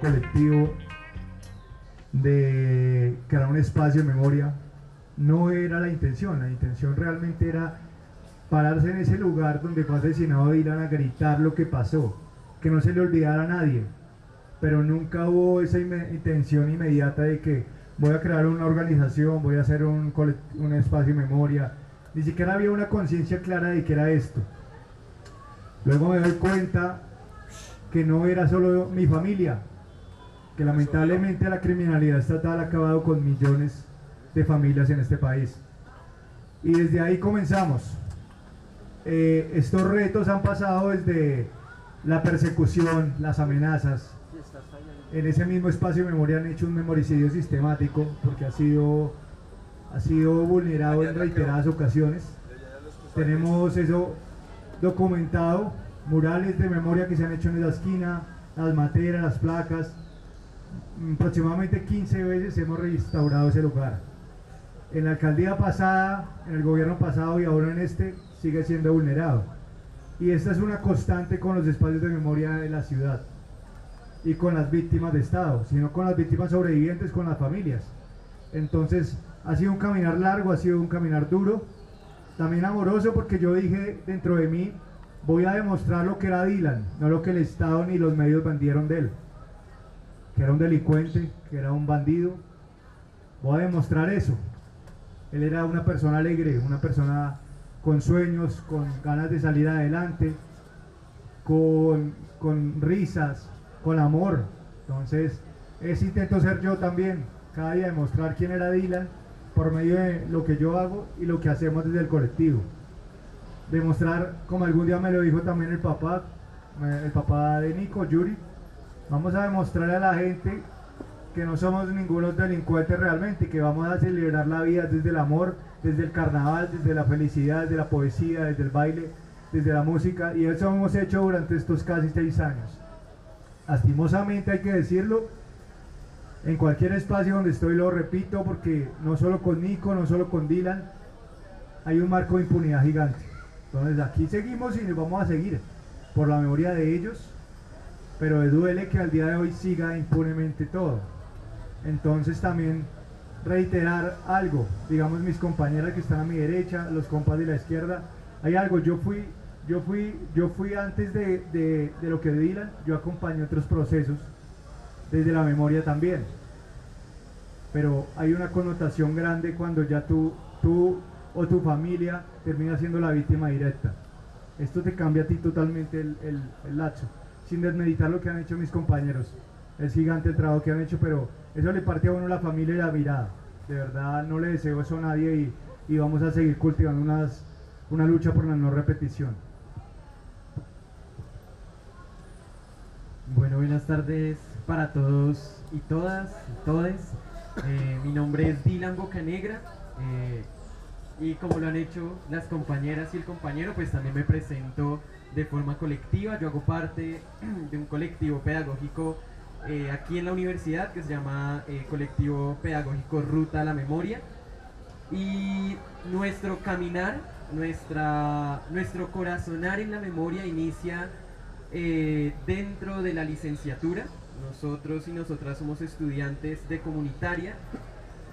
colectivo de crear un espacio de memoria no era la intención realmente era pararse en ese lugar donde fue asesinado Dylan a gritar lo que pasó, que no se le olvidara a nadie, pero nunca hubo esa intención inmediata de que voy a crear una organización, voy a hacer un espacio de memoria, ni siquiera había una conciencia clara de que era esto. Luego me doy cuenta que no era solo mi familia, que lamentablemente la criminalidad estatal ha acabado con millones de familias en este país. Y desde ahí comenzamos. Estos retos han pasado desde la persecución, las amenazas. En ese mismo espacio de memoria han hecho un memoricidio sistemático porque ha sido vulnerado en reiteradas ocasiones. Tenemos eso documentado, murales de memoria que se han hecho en la esquina, las materas, las placas. Aproximadamente 15 veces hemos restaurado ese lugar. En la alcaldía pasada, en el gobierno pasado y ahora en este, sigue siendo vulnerado. Y esta es una constante con los espacios de memoria de la ciudad y con las víctimas de Estado, sino con las víctimas sobrevivientes, con las familias. Entonces ha sido un caminar largo, ha sido un caminar duro, también amoroso, porque yo dije dentro de mí, voy a demostrar lo que era Dylan, no lo que el Estado ni los medios vendieron de él, que era un delincuente, que era un bandido. Voy a demostrar eso. Él era una persona alegre, una persona con sueños, con ganas de salir adelante, con risas, con amor. Entonces, ese intento ser yo también, cada día demostrar quién era Dylan por medio de lo que yo hago y lo que hacemos desde el colectivo. Demostrar, como algún día me lo dijo también el papá de Nico, Yuri, vamos a demostrarle a la gente que no somos ningunos delincuentes realmente, que vamos a celebrar la vida desde el amor, desde el carnaval, desde la felicidad, desde la poesía, desde el baile, desde la música, y eso hemos hecho durante estos casi 6 años. Lastimosamente hay que decirlo, en cualquier espacio donde estoy lo repito, porque no solo con Nico, no solo con Dylan, hay un marco de impunidad gigante. Entonces aquí seguimos y nos vamos a seguir por la memoria de ellos, pero me duele que al día de hoy siga impunemente todo. Entonces también reiterar algo, digamos mis compañeras que están a mi derecha, los compas de la izquierda, hay algo, yo fui antes de lo que Dylan, yo acompañé otros procesos desde la memoria también, pero hay una connotación grande cuando ya tú o tu familia termina siendo la víctima directa. Esto te cambia a ti totalmente el lazo, sin desmeditar lo que han hecho mis compañeros. Es gigante el trabajo que han hecho, pero eso le parte a uno la familia y la mirada. De verdad no le deseo eso a nadie y vamos a seguir cultivando una lucha por la no repetición. Bueno, buenas tardes para todos y todas y todes. Mi nombre es Dylan Bocanegra y como lo han hecho las compañeras y el compañero, pues también me presento de forma colectiva. Yo hago parte de un colectivo pedagógico aquí en la universidad que se llama Colectivo Pedagógico Ruta a la Memoria, y nuestro caminar, nuestro corazonar en la memoria inicia dentro de la licenciatura. Nosotros y nosotras somos estudiantes de comunitaria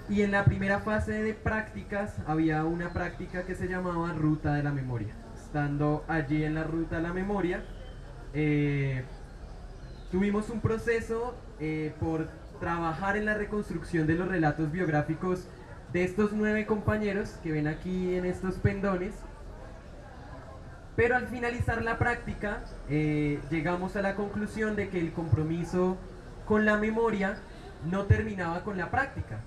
y en la primera fase de prácticas había una práctica que se llamaba Ruta de la Memoria. Estando allí en la Ruta de la Memoria, tuvimos un proceso por trabajar en la reconstrucción de los relatos biográficos de estos 9 compañeros que ven aquí en estos pendones. Pero al finalizar la práctica, llegamos a la conclusión de que el compromiso con la memoria no terminaba con la práctica,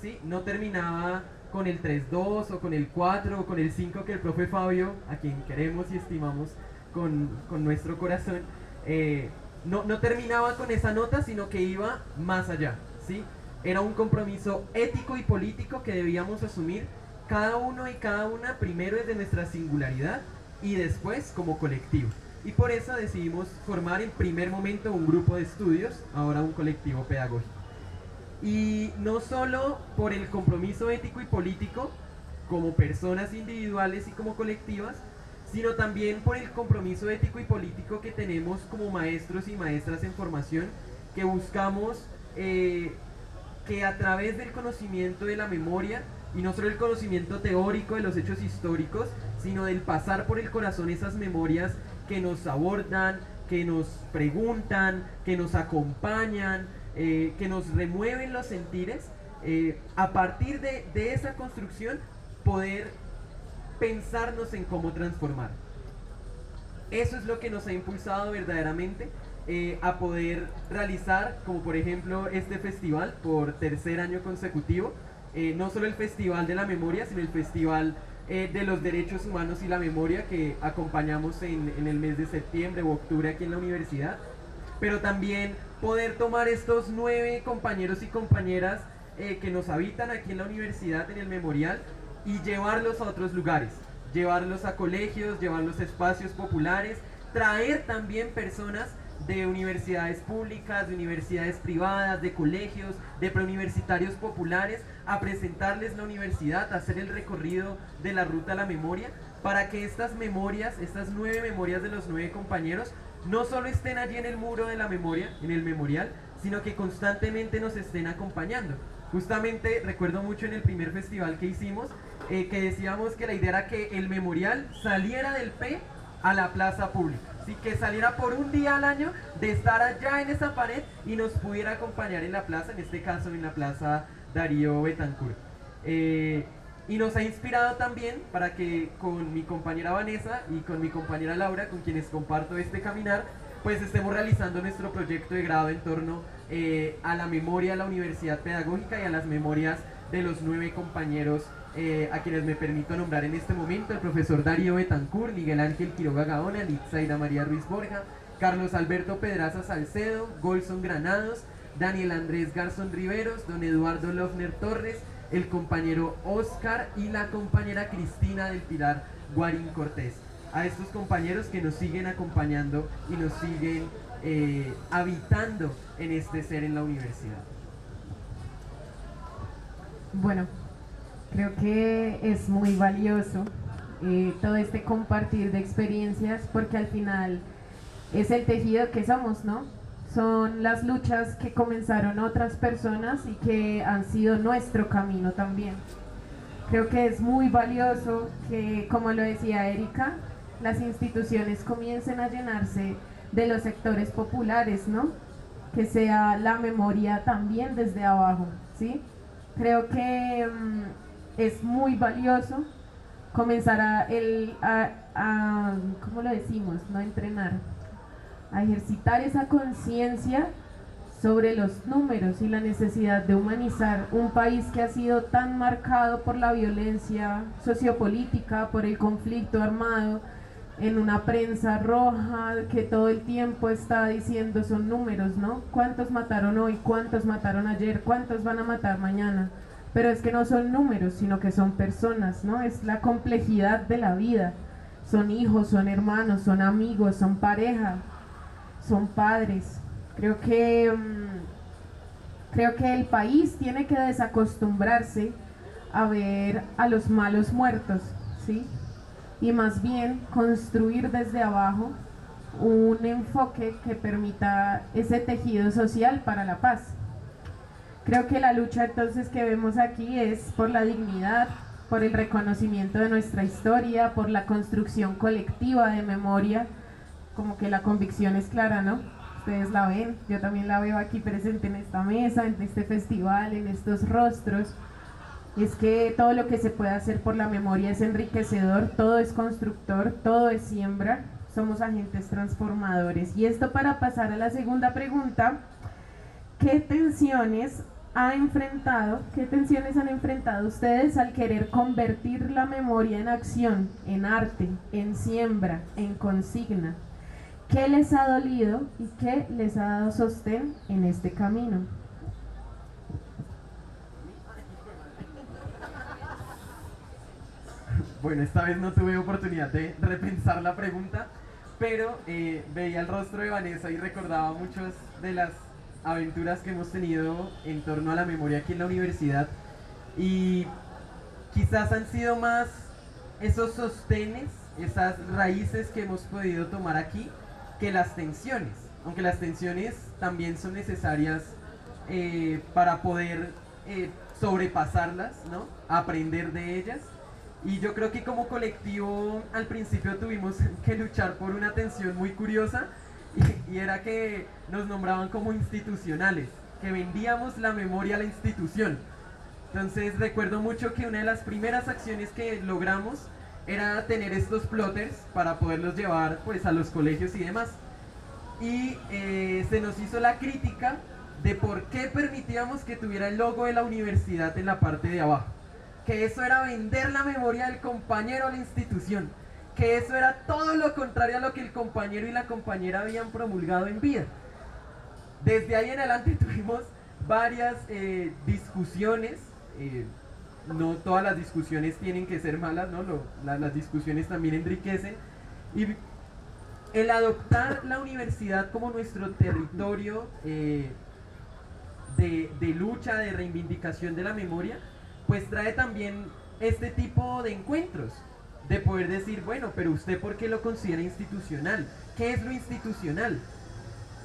¿sí? No terminaba con el 3-2 o con el 4 o con el 5 que el profe Fabio, a quien queremos y estimamos con nuestro corazón, no terminaba con esa nota, sino que iba más allá, ¿sí? Era un compromiso ético y político que debíamos asumir cada uno y cada una, primero desde nuestra singularidad y después como colectivo. Y por eso decidimos formar en primer momento un grupo de estudios, ahora un colectivo pedagógico. Y no solo por el compromiso ético y político como personas individuales y como colectivas, sino también por el compromiso ético y político que tenemos como maestros y maestras en formación que buscamos que a través del conocimiento de la memoria, y no solo el conocimiento teórico de los hechos históricos, sino del pasar por el corazón esas memorias que nos abordan, que nos preguntan, que nos acompañan, que nos remueven los sentires, a partir de esa construcción poder pensarnos en cómo transformar. Eso es lo que nos ha impulsado verdaderamente a poder realizar, como por ejemplo este festival por tercer año consecutivo, no solo el Festival de la Memoria, sino el Festival de los Derechos Humanos y la Memoria, que acompañamos en el mes de septiembre o octubre aquí en la universidad, pero también poder tomar estos 9 compañeros y compañeras que nos habitan aquí en la universidad, en el memorial, y llevarlos a otros lugares, llevarlos a colegios, llevarlos a espacios populares, traer también personas de universidades públicas, de universidades privadas, de colegios, de preuniversitarios populares, a presentarles la universidad, a hacer el recorrido de la ruta a la memoria, para que estas memorias, estas 9 memorias de los 9 compañeros, no solo estén allí en el muro de la memoria, en el memorial, sino que constantemente nos estén acompañando. Justamente recuerdo mucho en el primer festival que hicimos, que decíamos que la idea era que el memorial saliera del P a la plaza pública, ¿sí? Que saliera por un día al año de estar allá en esa pared y nos pudiera acompañar en la plaza, en este caso en la plaza Darío Betancourt. Y nos ha inspirado también para que con mi compañera Vanessa y con mi compañera Laura, con quienes comparto este caminar, pues estemos realizando nuestro proyecto de grado en torno a la memoria de la Universidad Pedagógica y a las memorias de los 9 compañeros a quienes me permito nombrar en este momento: el profesor Darío Betancourt, Miguel Ángel Quiroga Gaona, Litzaida María Ruiz Borja, Carlos Alberto Pedraza Salcedo, Golson Granados, Daniel Andrés Garzón Riveros, don Eduardo Lofner Torres, el compañero Oscar y la compañera Cristina del Pilar Guarín Cortés. A estos compañeros que nos siguen acompañando y nos siguen habitando en este ser en la universidad. Bueno, creo que es muy valioso todo este compartir de experiencias, porque al final es el tejido que somos, ¿no? Son las luchas que comenzaron otras personas y que han sido nuestro camino también. Creo que es muy valioso que, como lo decía Erika, las instituciones comiencen a llenarse de los sectores populares, ¿no? Que sea la memoria también desde abajo, ¿sí? Creo que es muy valioso comenzar a ¿cómo lo decimos? No entrenar, a ejercitar esa conciencia sobre los números y la necesidad de humanizar un país que ha sido tan marcado por la violencia sociopolítica, por el conflicto armado, en una prensa roja que todo el tiempo está diciendo son números, ¿no? ¿Cuántos mataron hoy? ¿Cuántos mataron ayer? ¿Cuántos van a matar mañana? Pero es que no son números, sino que son personas, ¿no? Es la complejidad de la vida. Son hijos, son hermanos, son amigos, son pareja, son padres. Creo que el país tiene que desacostumbrarse a ver a los malos muertos, ¿sí? Y más bien construir desde abajo un enfoque que permita ese tejido social para la paz. Creo que la lucha entonces que vemos aquí es por la dignidad, por el reconocimiento de nuestra historia, por la construcción colectiva de memoria. Como que la convicción es clara, ¿no? Ustedes la ven, yo también la veo aquí presente en esta mesa, en este festival, en estos rostros. Es que todo lo que se puede hacer por la memoria es enriquecedor, todo es constructor, todo es siembra, somos agentes transformadores. Y esto para pasar a la segunda pregunta: ¿qué tensiones han enfrentado ustedes al querer convertir la memoria en acción, en arte, en siembra, en consigna? ¿Qué les ha dolido y qué les ha dado sostén en este camino? Bueno, esta vez no tuve oportunidad de repensar la pregunta, pero veía el rostro de Vanessa y recordaba muchas de las aventuras que hemos tenido en torno a la memoria aquí en la universidad, y quizás han sido más esos sostenes, esas raíces que hemos podido tomar aquí, que las tensiones. aunque las tensiones también son necesarias para poder sobrepasarlas, ¿no? Aprender de ellas. Y yo creo que como colectivo al principio tuvimos que luchar por una tensión muy curiosa y era que nos nombraban como institucionales, que vendíamos la memoria a la institución. Entonces recuerdo mucho que una de las primeras acciones que logramos era tener estos plotters para poderlos llevar pues a los colegios y demás. Y se nos hizo la crítica de por qué permitíamos que tuviera el logo de la universidad en la parte de abajo. Que eso era vender la memoria del compañero a la institución, que eso era todo lo contrario a lo que el compañero y la compañera habían promulgado en vida. Desde ahí en adelante tuvimos varias discusiones, no todas las discusiones tienen que ser malas, ¿no? Las discusiones también enriquecen, y el adoptar la universidad como nuestro territorio de lucha, de reivindicación de la memoria, pues trae también este tipo de encuentros, de poder decir, bueno, pero usted ¿por qué lo considera institucional? ¿Qué es lo institucional?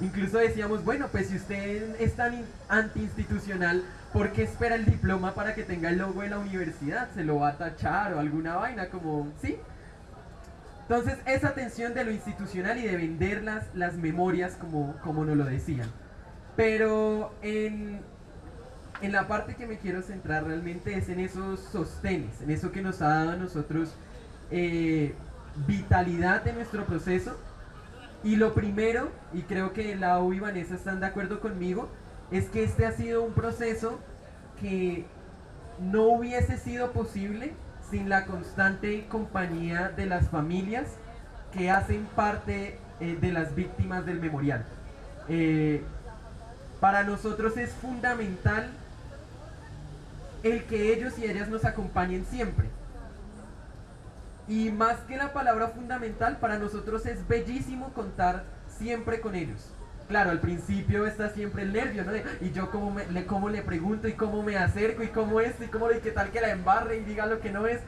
Incluso decíamos, bueno, pues si usted es tan antiinstitucional, ¿por qué espera el diploma para que tenga el logo de la universidad? ¿Se lo va a tachar o alguna vaina como, sí? Entonces esa tensión de lo institucional y de vender las memorias como nos lo decían. Pero en la parte que me quiero centrar realmente es en esos sostenes, en eso que nos ha dado a nosotros vitalidad en nuestro proceso. Y lo primero, y creo que Lau y Vanessa están de acuerdo conmigo, es que este ha sido un proceso que no hubiese sido posible sin la constante compañía de las familias que hacen parte de las víctimas del memorial. Para nosotros es fundamental el que ellos y ellas nos acompañen siempre. Y más que la palabra fundamental, para nosotros es bellísimo contar siempre con ellos. Claro, al principio está siempre el nervio, ¿no? Y yo cómo le pregunto y cómo me acerco y cómo esto y cómo y qué tal que la embarre y diga lo que no es.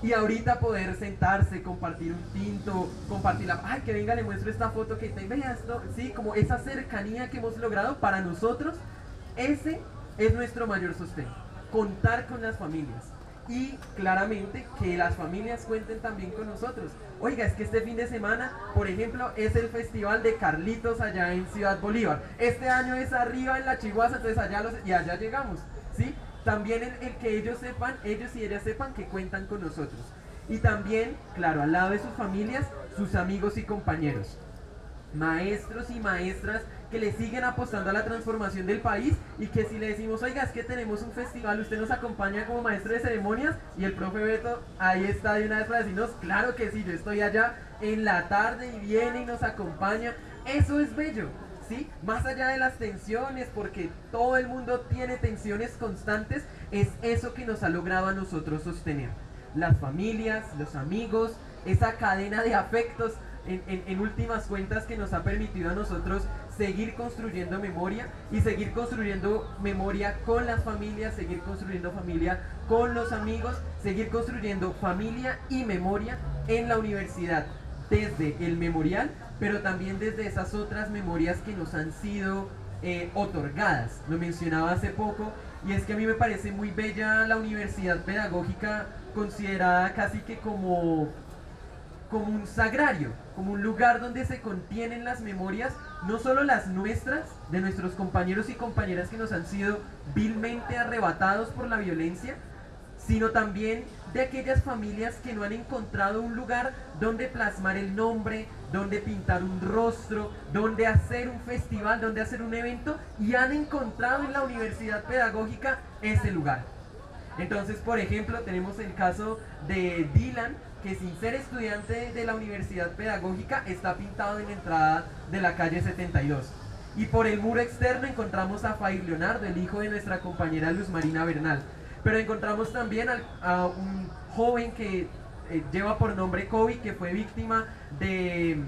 Y ahorita poder sentarse, compartir un tinto, compartir ay, que venga, le muestro esta foto que te veas, ¿no? Sí, como esa cercanía que hemos logrado, para nosotros, ese es nuestro mayor sostén. Contar con las familias. Y claramente que las familias cuenten también con nosotros. Oiga, es que este fin de semana, por ejemplo, es el festival de Carlitos allá en Ciudad Bolívar. Este año es arriba en la Chiguaza, entonces allá llegamos, ¿sí? También el que ellos y ellas sepan que cuentan con nosotros. Y también, claro, al lado de sus familias, sus amigos y compañeros. Maestros y maestras que le siguen apostando a la transformación del país y que si le decimos, oiga, es que tenemos un festival, usted nos acompaña como maestro de ceremonias, y el profe Beto ahí está de una vez para decirnos, claro que sí, yo estoy allá en la tarde y viene y nos acompaña. Eso es bello, ¿sí? Más allá de las tensiones, porque todo el mundo tiene tensiones constantes, es eso que nos ha logrado a nosotros sostener. Las familias, los amigos, esa cadena de afectos, en últimas cuentas, que nos ha permitido a nosotros seguir construyendo memoria y seguir construyendo memoria con las familias, seguir construyendo familia con los amigos, seguir construyendo familia y memoria en la universidad, desde el memorial, pero también desde esas otras memorias que nos han sido otorgadas. Lo mencionaba hace poco, y es que a mí me parece muy bella la universidad pedagógica, considerada casi que como un sagrario, como un lugar donde se contienen las memorias, no solo las nuestras, de nuestros compañeros y compañeras que nos han sido vilmente arrebatados por la violencia, sino también de aquellas familias que no han encontrado un lugar donde plasmar el nombre, donde pintar un rostro, donde hacer un festival, donde hacer un evento, y han encontrado en la universidad pedagógica ese lugar. Entonces, por ejemplo, tenemos el caso de Dylan, que sin ser estudiante de la universidad pedagógica está pintado en la entrada de la calle 72. Y por el muro externo encontramos a Fair Leonardo, el hijo de nuestra compañera Luz Marina Bernal. Pero encontramos también a un joven que lleva por nombre Kobe, que fue víctima de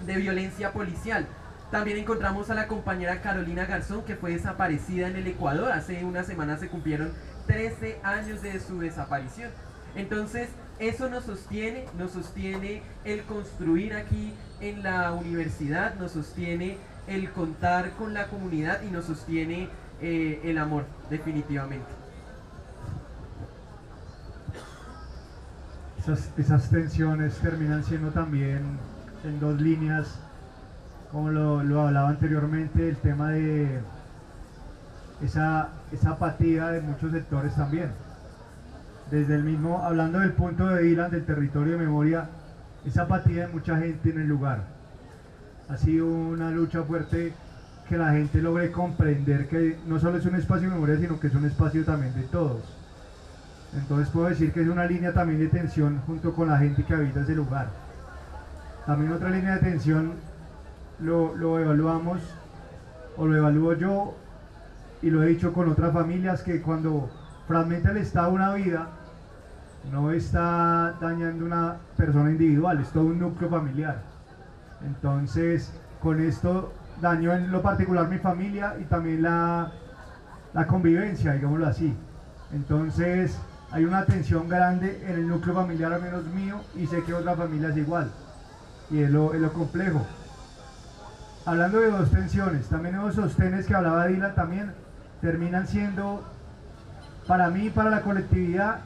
violencia policial. También encontramos a la compañera Carolina Garzón, que fue desaparecida en el Ecuador. Hace una semana se cumplieron 13 años de su desaparición. Entonces, eso nos sostiene el construir aquí en la universidad, nos sostiene el contar con la comunidad y nos sostiene el amor, definitivamente. Esas tensiones terminan siendo también en dos líneas, como lo hablaba anteriormente, el tema de esa apatía de muchos sectores también. Desde el mismo, hablando del punto de Dylan, del territorio de memoria, esa apatía de mucha gente en el lugar. Ha sido una lucha fuerte que la gente logre comprender que no solo es un espacio de memoria, sino que es un espacio también de todos. Entonces puedo decir que es una línea también de tensión junto con la gente que habita ese lugar. También otra línea de tensión lo evaluamos, o lo evalúo yo, y lo he dicho con otras familias, que cuando fragmenta el Estado una vida, no está dañando una persona individual, es todo un núcleo familiar. Entonces, con esto daño en lo particular mi familia y también la convivencia, digámoslo así. Entonces, hay una tensión grande en el núcleo familiar, al menos mío, y sé que otra familia es igual. Y es lo complejo. Hablando de dos tensiones, también esos sostenes que hablaba Dylan también terminan siendo, para mí y para la colectividad,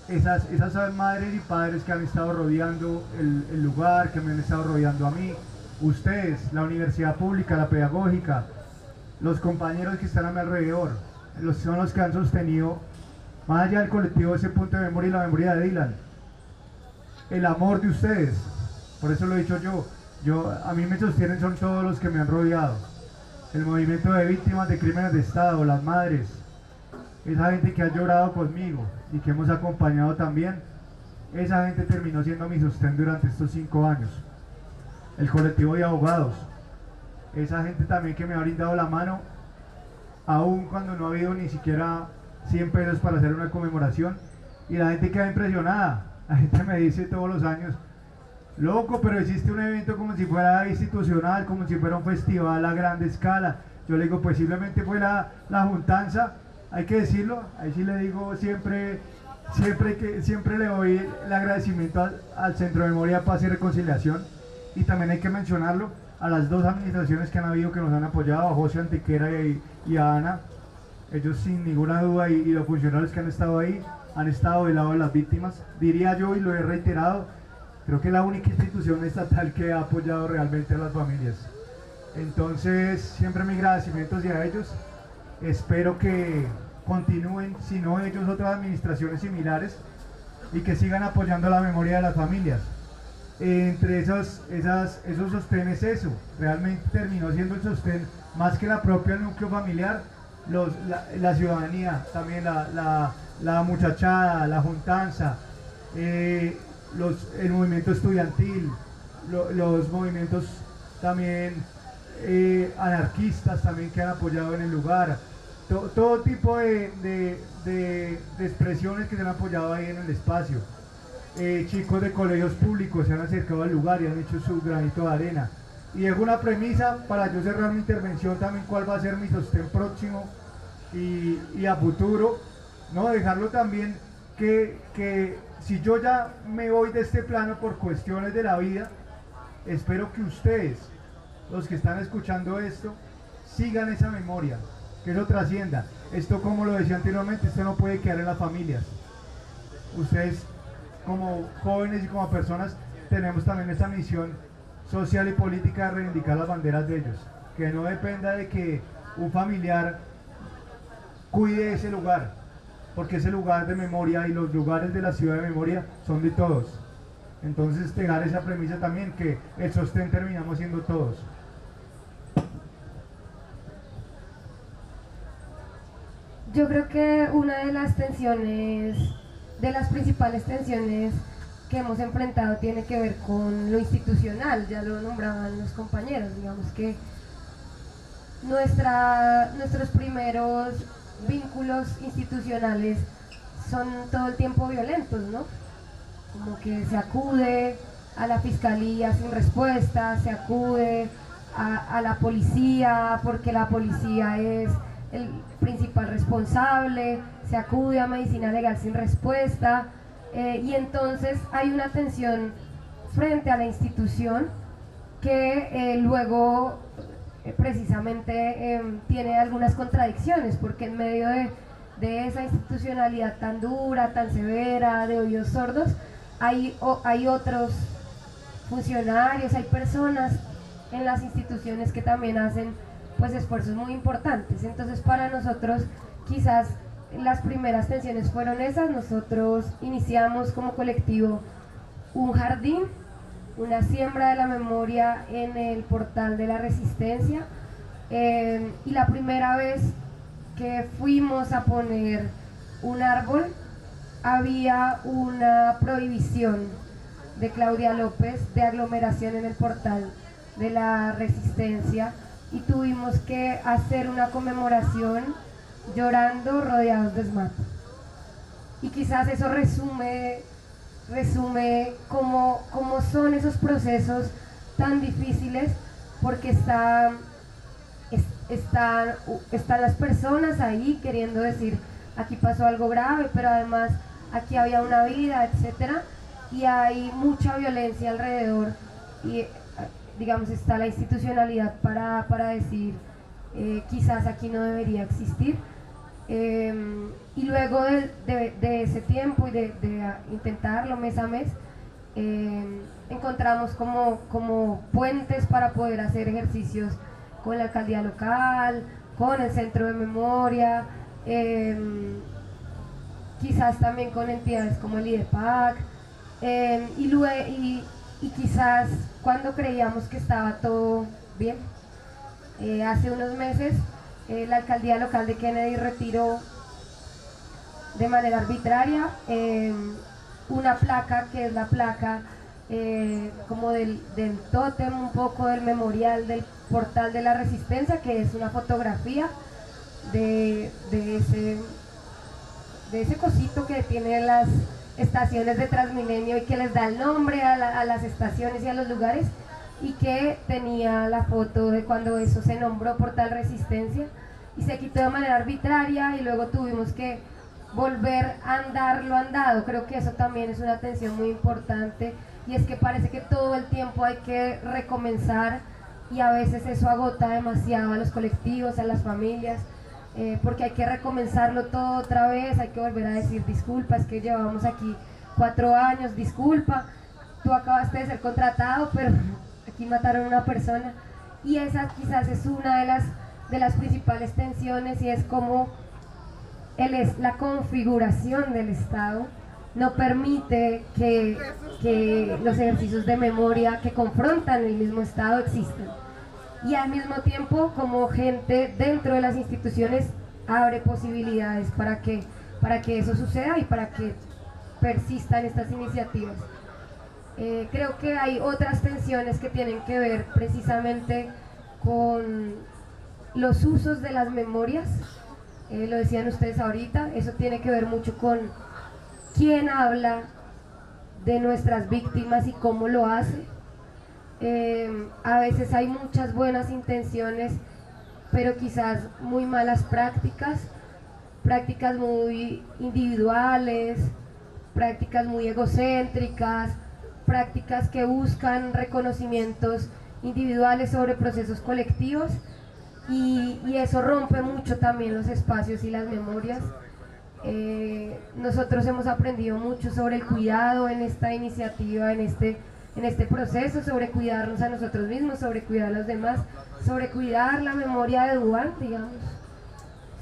esas madres y padres que han estado rodeando el lugar, que me han estado rodeando a mí, ustedes, la universidad pública, la pedagógica, los compañeros que están a mi alrededor, son los que han sostenido, más allá del colectivo, ese punto de memoria y la memoria de Dylan. El amor de ustedes, por eso lo he dicho yo, a mí me sostienen son todos los que me han rodeado. El movimiento de víctimas de crímenes de Estado, las madres, esa gente que ha llorado conmigo y que hemos acompañado también, esa gente terminó siendo mi sostén durante estos 5 años. El colectivo de abogados, esa gente también que me ha brindado la mano, aun cuando no ha habido ni siquiera 100 pesos para hacer una conmemoración, y la gente queda impresionada. La gente me dice todos los años, loco, pero hiciste un evento como si fuera institucional, como si fuera un festival a grande escala. Yo le digo, pues simplemente fue la juntanza, hay que decirlo, ahí sí le digo siempre le doy el agradecimiento al Centro de Memoria, Paz y Reconciliación, y también hay que mencionarlo a las dos administraciones que han habido que nos han apoyado, a José Antequera y a Ana. Ellos sin ninguna duda, y los funcionarios que han estado ahí, han estado del lado de las víctimas. Diría yo, y lo he reiterado, creo que es la única institución estatal que ha apoyado realmente a las familias. Entonces, siempre mis agradecimientos hacia ellos. Espero que continúen, si no ellos, otras administraciones similares, y que sigan apoyando la memoria de las familias. Entre esos sostenes, eso realmente terminó siendo el sostén más que la propia núcleo familiar, la ciudadanía, también la muchachada, la juntanza, el movimiento estudiantil, los movimientos también anarquistas también que han apoyado en el lugar, todo tipo de expresiones que se han apoyado ahí en el espacio. Chicos de colegios públicos se han acercado al lugar y han hecho su granito de arena. Y dejo una premisa para yo cerrar mi intervención también, cuál va a ser mi sostén próximo y a futuro, ¿no? Dejarlo también que si yo ya me voy de este plano por cuestiones de la vida, espero que ustedes, los que están escuchando esto, sigan esa memoria, que eso trascienda. Esto, como lo decía anteriormente, esto no puede quedar en las familias. Ustedes, como jóvenes y como personas, tenemos también esta misión social y política de reivindicar las banderas de ellos, que no dependa de que un familiar cuide ese lugar, porque ese lugar de memoria y los lugares de la ciudad de memoria son de todos. Entonces, dejar esa premisa también, que el sostén terminamos siendo todos. Yo creo que una de las tensiones, de las principales tensiones que hemos enfrentado, tiene que ver con lo institucional. Ya lo nombraban los compañeros, digamos que nuestros primeros vínculos institucionales son todo el tiempo violentos, ¿no? Como que se acude a la fiscalía sin respuesta, se acude a la policía porque la policía es el principal responsable, se acude a medicina legal sin respuesta, y entonces hay una tensión frente a la institución que luego precisamente tiene algunas contradicciones, porque en medio de esa institucionalidad tan dura, tan severa, de oídos sordos, hay otros funcionarios, hay personas en las instituciones que también hacen pues esfuerzos muy importantes. Entonces para nosotros quizás las primeras tensiones fueron esas. Nosotros iniciamos como colectivo un jardín, una siembra de la memoria en el portal de la Resistencia, y la primera vez que fuimos a poner un árbol había una prohibición de Claudia López de aglomeración en el portal de la Resistencia, y tuvimos que hacer una conmemoración llorando rodeados de esmalte. Y quizás eso resume cómo son esos procesos tan difíciles, porque están las personas ahí queriendo decir, aquí pasó algo grave, pero además aquí había una vida, etcétera, y hay mucha violencia alrededor, y digamos está la institucionalidad para decir quizás aquí no debería existir. Y luego de ese tiempo y de intentarlo mes a mes, encontramos como puentes para poder hacer ejercicios con la alcaldía local, con el centro de memoria, quizás también con entidades como el IDEPAC, y quizás cuando creíamos que estaba todo bien, hace unos meses la alcaldía local de Kennedy retiró de manera arbitraria una placa, que es la placa como del tótem, un poco del memorial del portal de la Resistencia, que es una fotografía de ese cosito que tiene las estaciones de Transmilenio y que les da el nombre a las estaciones y a los lugares, y que tenía la foto de cuando eso se nombró Portal Resistencia, y se quitó de manera arbitraria, y luego tuvimos que volver a andar lo andado. Creo que eso también es una tensión muy importante, y es que parece que todo el tiempo hay que recomenzar, y a veces eso agota demasiado a los colectivos, a las familias, porque hay que recomenzarlo todo otra vez, hay que volver a decir disculpa, es que llevamos aquí 4 años, disculpa, tú acabaste de ser contratado, pero aquí mataron a una persona. Y esa quizás es una de las principales tensiones, y es como la configuración del Estado no permite que los ejercicios de memoria que confrontan el mismo Estado existan. Y al mismo tiempo, como gente dentro de las instituciones abre posibilidades para que eso suceda y para que persistan estas iniciativas. Creo que hay otras tensiones que tienen que ver precisamente con los usos de las memorias, lo decían ustedes ahorita, eso tiene que ver mucho con quién habla de nuestras víctimas y cómo lo hace. A veces hay muchas buenas intenciones, pero quizás muy malas prácticas muy individuales, prácticas muy egocéntricas, prácticas que buscan reconocimientos individuales sobre procesos colectivos, y eso rompe mucho también los espacios y las memorias. Nosotros hemos aprendido mucho sobre el cuidado en esta iniciativa, en este proceso, sobre cuidarnos a nosotros mismos, sobre cuidar a los demás, sobre cuidar la memoria de Duan, digamos,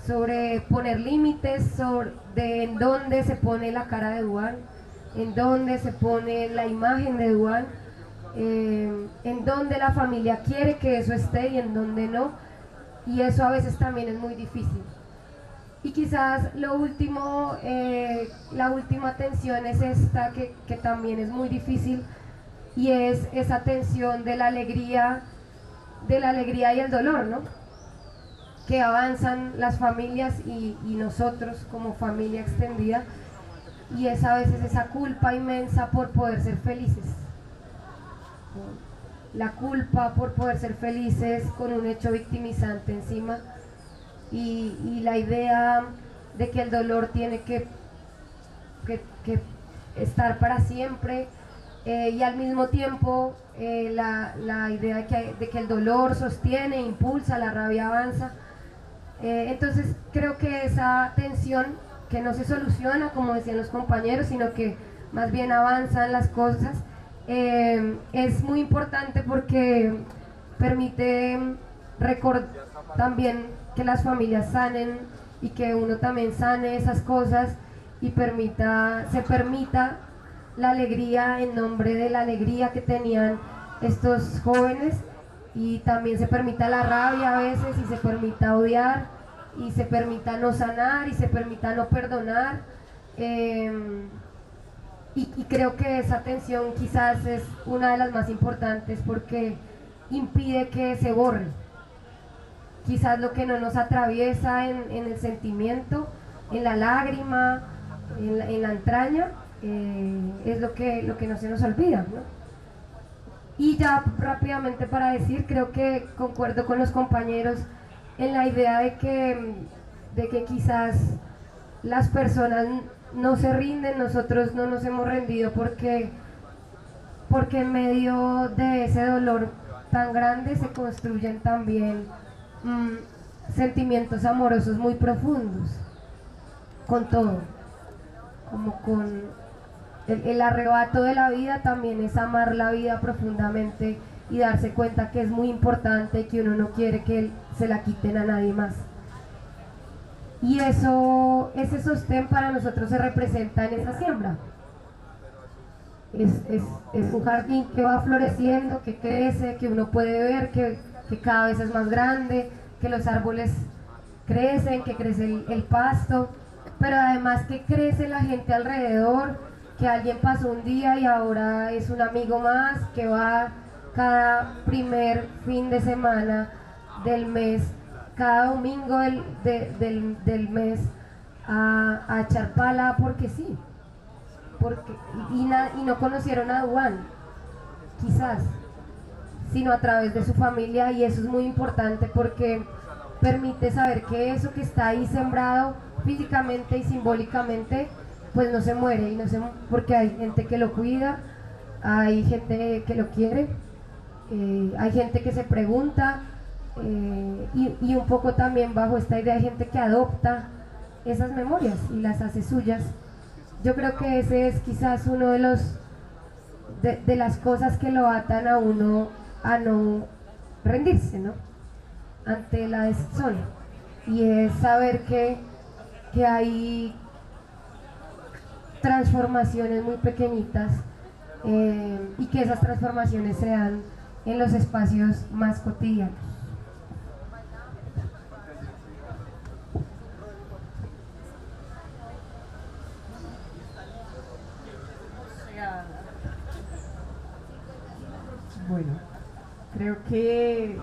sobre poner límites, de en dónde se pone la cara de Duan, en dónde se pone la imagen de Duan, en dónde la familia quiere que eso esté y en dónde no, y eso a veces también es muy difícil. Y quizás lo último, la última tensión es esta, que también es muy difícil, y es esa tensión de la alegría y el dolor, ¿no? Que avanzan las familias y nosotros como familia extendida, y es a veces esa culpa inmensa por poder ser felices, la culpa por poder ser felices con un hecho victimizante encima, y la idea de que el dolor tiene que estar para siempre, y al mismo tiempo la idea de que el dolor sostiene, impulsa, la rabia avanza. Entonces creo que esa tensión que no se soluciona, como decían los compañeros, sino que más bien avanzan las cosas, es muy importante porque permite también que las familias sanen y que uno también sane esas cosas y se permita la alegría en nombre de la alegría que tenían estos jóvenes, y también se permita la rabia a veces, y se permita odiar, y se permita no sanar, y se permita no perdonar. Y creo que esa tensión quizás es una de las más importantes porque impide que se borre. Quizás lo que no nos atraviesa en el sentimiento, en la lágrima, en la entraña, es lo que no se nos olvida, ¿no? Y ya rápidamente para decir, creo que concuerdo con los compañeros en la idea de que quizás las personas no se rinden, nosotros no nos hemos rendido porque en medio de ese dolor tan grande se construyen también sentimientos amorosos muy profundos, con todo, como con el arrebato de la vida. También es amar la vida profundamente y darse cuenta que es muy importante, que uno no quiere que se la quiten a nadie más. Y ese sostén para nosotros se representa en esa siembra. Es un jardín que va floreciendo, que crece, que uno puede ver que cada vez es más grande, que los árboles crecen, que crece el pasto, pero además que crece la gente alrededor, que alguien pasó un día y ahora es un amigo más, que va cada primer fin de semana del mes, cada domingo del mes a echar pala porque sí, y no conocieron a Duan, quizás, sino a través de su familia, y eso es muy importante porque permite saber que eso que está ahí sembrado físicamente y simbólicamente pues no se muere, porque hay gente que lo cuida, hay gente que lo quiere, hay gente que se pregunta, y un poco también bajo esta idea hay gente que adopta esas memorias y las hace suyas. Yo creo que ese es quizás uno de las cosas que lo atan a uno a no rendirse, ¿no?, ante la decisión, y es saber que hay transformaciones muy pequeñitas, y que esas transformaciones se dan en los espacios más cotidianos. Bueno, creo que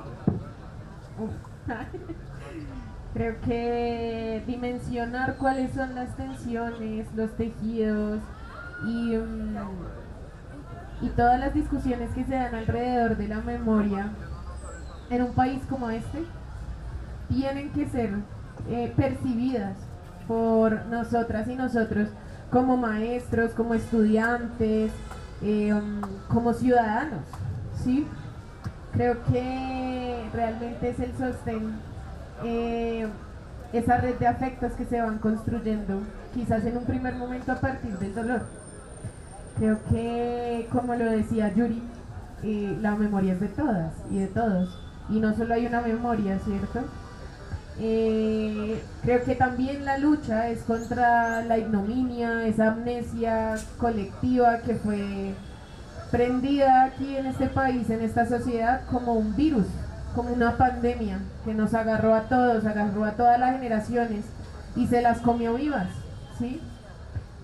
creo que dimensionar cuáles son las tensiones, los tejidos y todas las discusiones que se dan alrededor de la memoria en un país como este tienen que ser percibidas por nosotras y nosotros como maestros, como estudiantes, como ciudadanos, ¿sí? Creo que realmente es el sostén, esa red de afectos que se van construyendo, quizás en un primer momento a partir del dolor. Creo que, como lo decía Yuri, la memoria es de todas y de todos, y no solo hay una memoria, ¿cierto? Creo que también la lucha es contra la ignominia, esa amnesia colectiva que fue prendida aquí en este país, en esta sociedad, como un virus, como una pandemia que nos agarró a todos, agarró a todas las generaciones y se las comió vivas, ¿sí?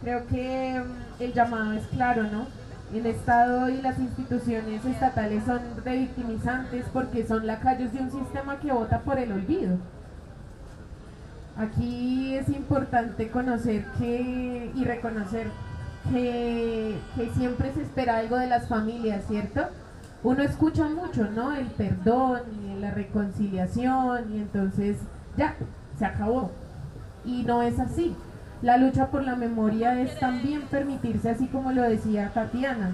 Creo que el llamado es claro, ¿no? El Estado y las instituciones estatales son revictimizantes porque son lacayos de un sistema que vota por el olvido. Aquí es importante conocer y reconocer que siempre se espera algo de las familias, ¿cierto? Uno escucha mucho, ¿no? El perdón y la reconciliación, y entonces ya, se acabó. Y no es así. La lucha por la memoria es también permitirse, así como lo decía Tatiana,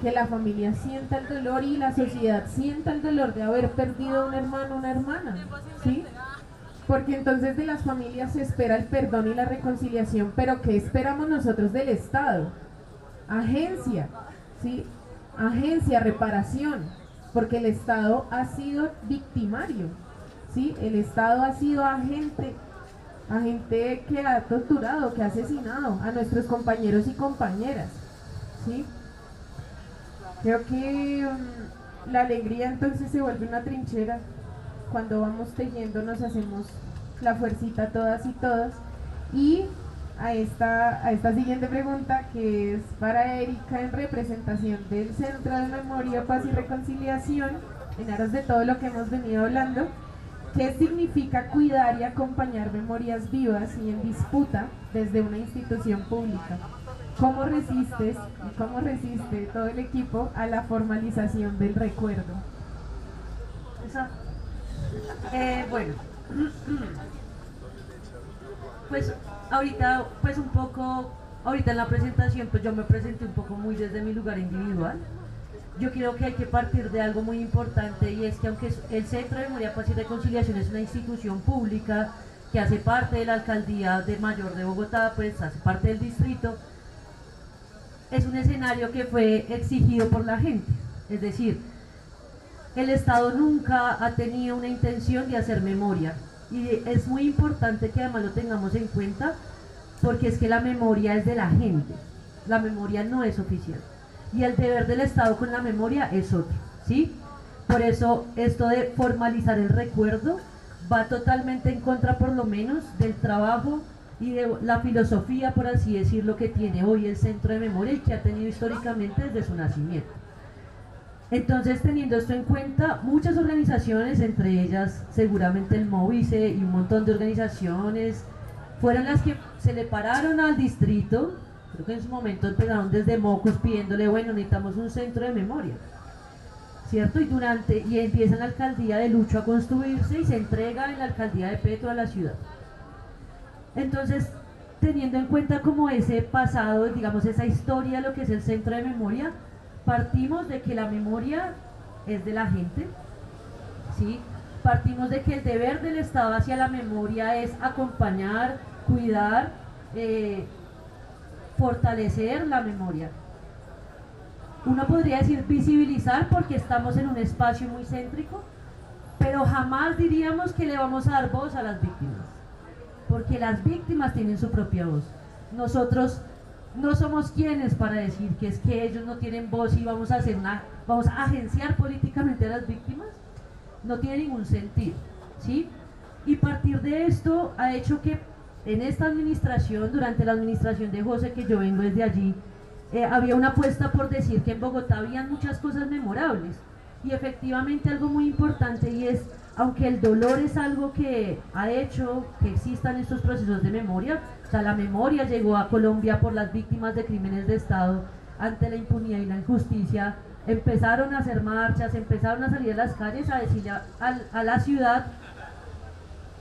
que la familia sienta el dolor y la sociedad sienta el dolor de haber perdido a un hermano o una hermana, ¿sí? Porque entonces de las familias se espera el perdón y la reconciliación, pero ¿qué esperamos nosotros del Estado? Agencia, ¿sí? Agencia, reparación, porque el Estado ha sido victimario, ¿sí? El Estado ha sido agente que ha torturado, que ha asesinado a nuestros compañeros y compañeras, ¿sí? Creo que la alegría entonces se vuelve una trinchera. Cuando vamos tejiendo nos hacemos la fuercita todas y todos. Y a esta siguiente pregunta, que es para Erika en representación del Centro de Memoria, Paz y Reconciliación, en aras de todo lo que hemos venido hablando, ¿qué significa cuidar y acompañar memorias vivas y en disputa desde una institución pública? ¿Cómo resistes y cómo resiste todo el equipo a la formalización del recuerdo? Bueno, pues ahorita, pues un poco, ahorita en la presentación, pues yo me presenté un poco muy desde mi lugar individual. Yo creo que hay que partir de algo muy importante, y es que aunque el Centro de Memoria, Paz y Reconciliación es una institución pública que hace parte de la Alcaldía de Mayor de Bogotá, pues hace parte del distrito, es un escenario que fue exigido por la gente. Es decir, el Estado nunca ha tenido una intención de hacer memoria, y es muy importante que además lo tengamos en cuenta, porque es que la memoria es de la gente, la memoria no es oficial, y el deber del Estado con la memoria es otro, ¿sí? Por eso esto de formalizar el recuerdo va totalmente en contra, por lo menos, del trabajo y de la filosofía, por así decirlo, que tiene hoy el Centro de Memoria y que ha tenido históricamente desde su nacimiento. Entonces, teniendo esto en cuenta, muchas organizaciones, entre ellas seguramente el Móvice y un montón de organizaciones, fueron las que se le pararon al distrito. Creo que en su momento empezaron desde Mocos pidiéndole, bueno, necesitamos un centro de memoria, ¿cierto? Y empieza en la alcaldía de Lucho a construirse y se entrega en la alcaldía de Petro a la ciudad. Entonces, teniendo en cuenta como ese pasado, digamos esa historia, lo que es el centro de memoria, partimos de que la memoria es de la gente, ¿sí? Partimos de que el deber del Estado hacia la memoria es acompañar, cuidar, fortalecer la memoria. Uno podría decir visibilizar, porque estamos en un espacio muy céntrico, pero jamás diríamos que le vamos a dar voz a las víctimas, porque las víctimas tienen su propia voz. Nosotros no somos quienes para decir que es que ellos no tienen voz y vamos a agenciar políticamente a las víctimas. No tiene ningún sentido, ¿sí? Y partir de esto ha hecho que en esta administración, durante la administración de José, que yo vengo desde allí, había una apuesta por decir que en Bogotá habían muchas cosas memorables, y efectivamente algo muy importante, y es, aunque el dolor es algo que ha hecho que existan estos procesos de memoria, o sea, la memoria llegó a Colombia por las víctimas de crímenes de Estado ante la impunidad y la injusticia. Empezaron a hacer marchas, empezaron a salir a las calles a decirle a la ciudad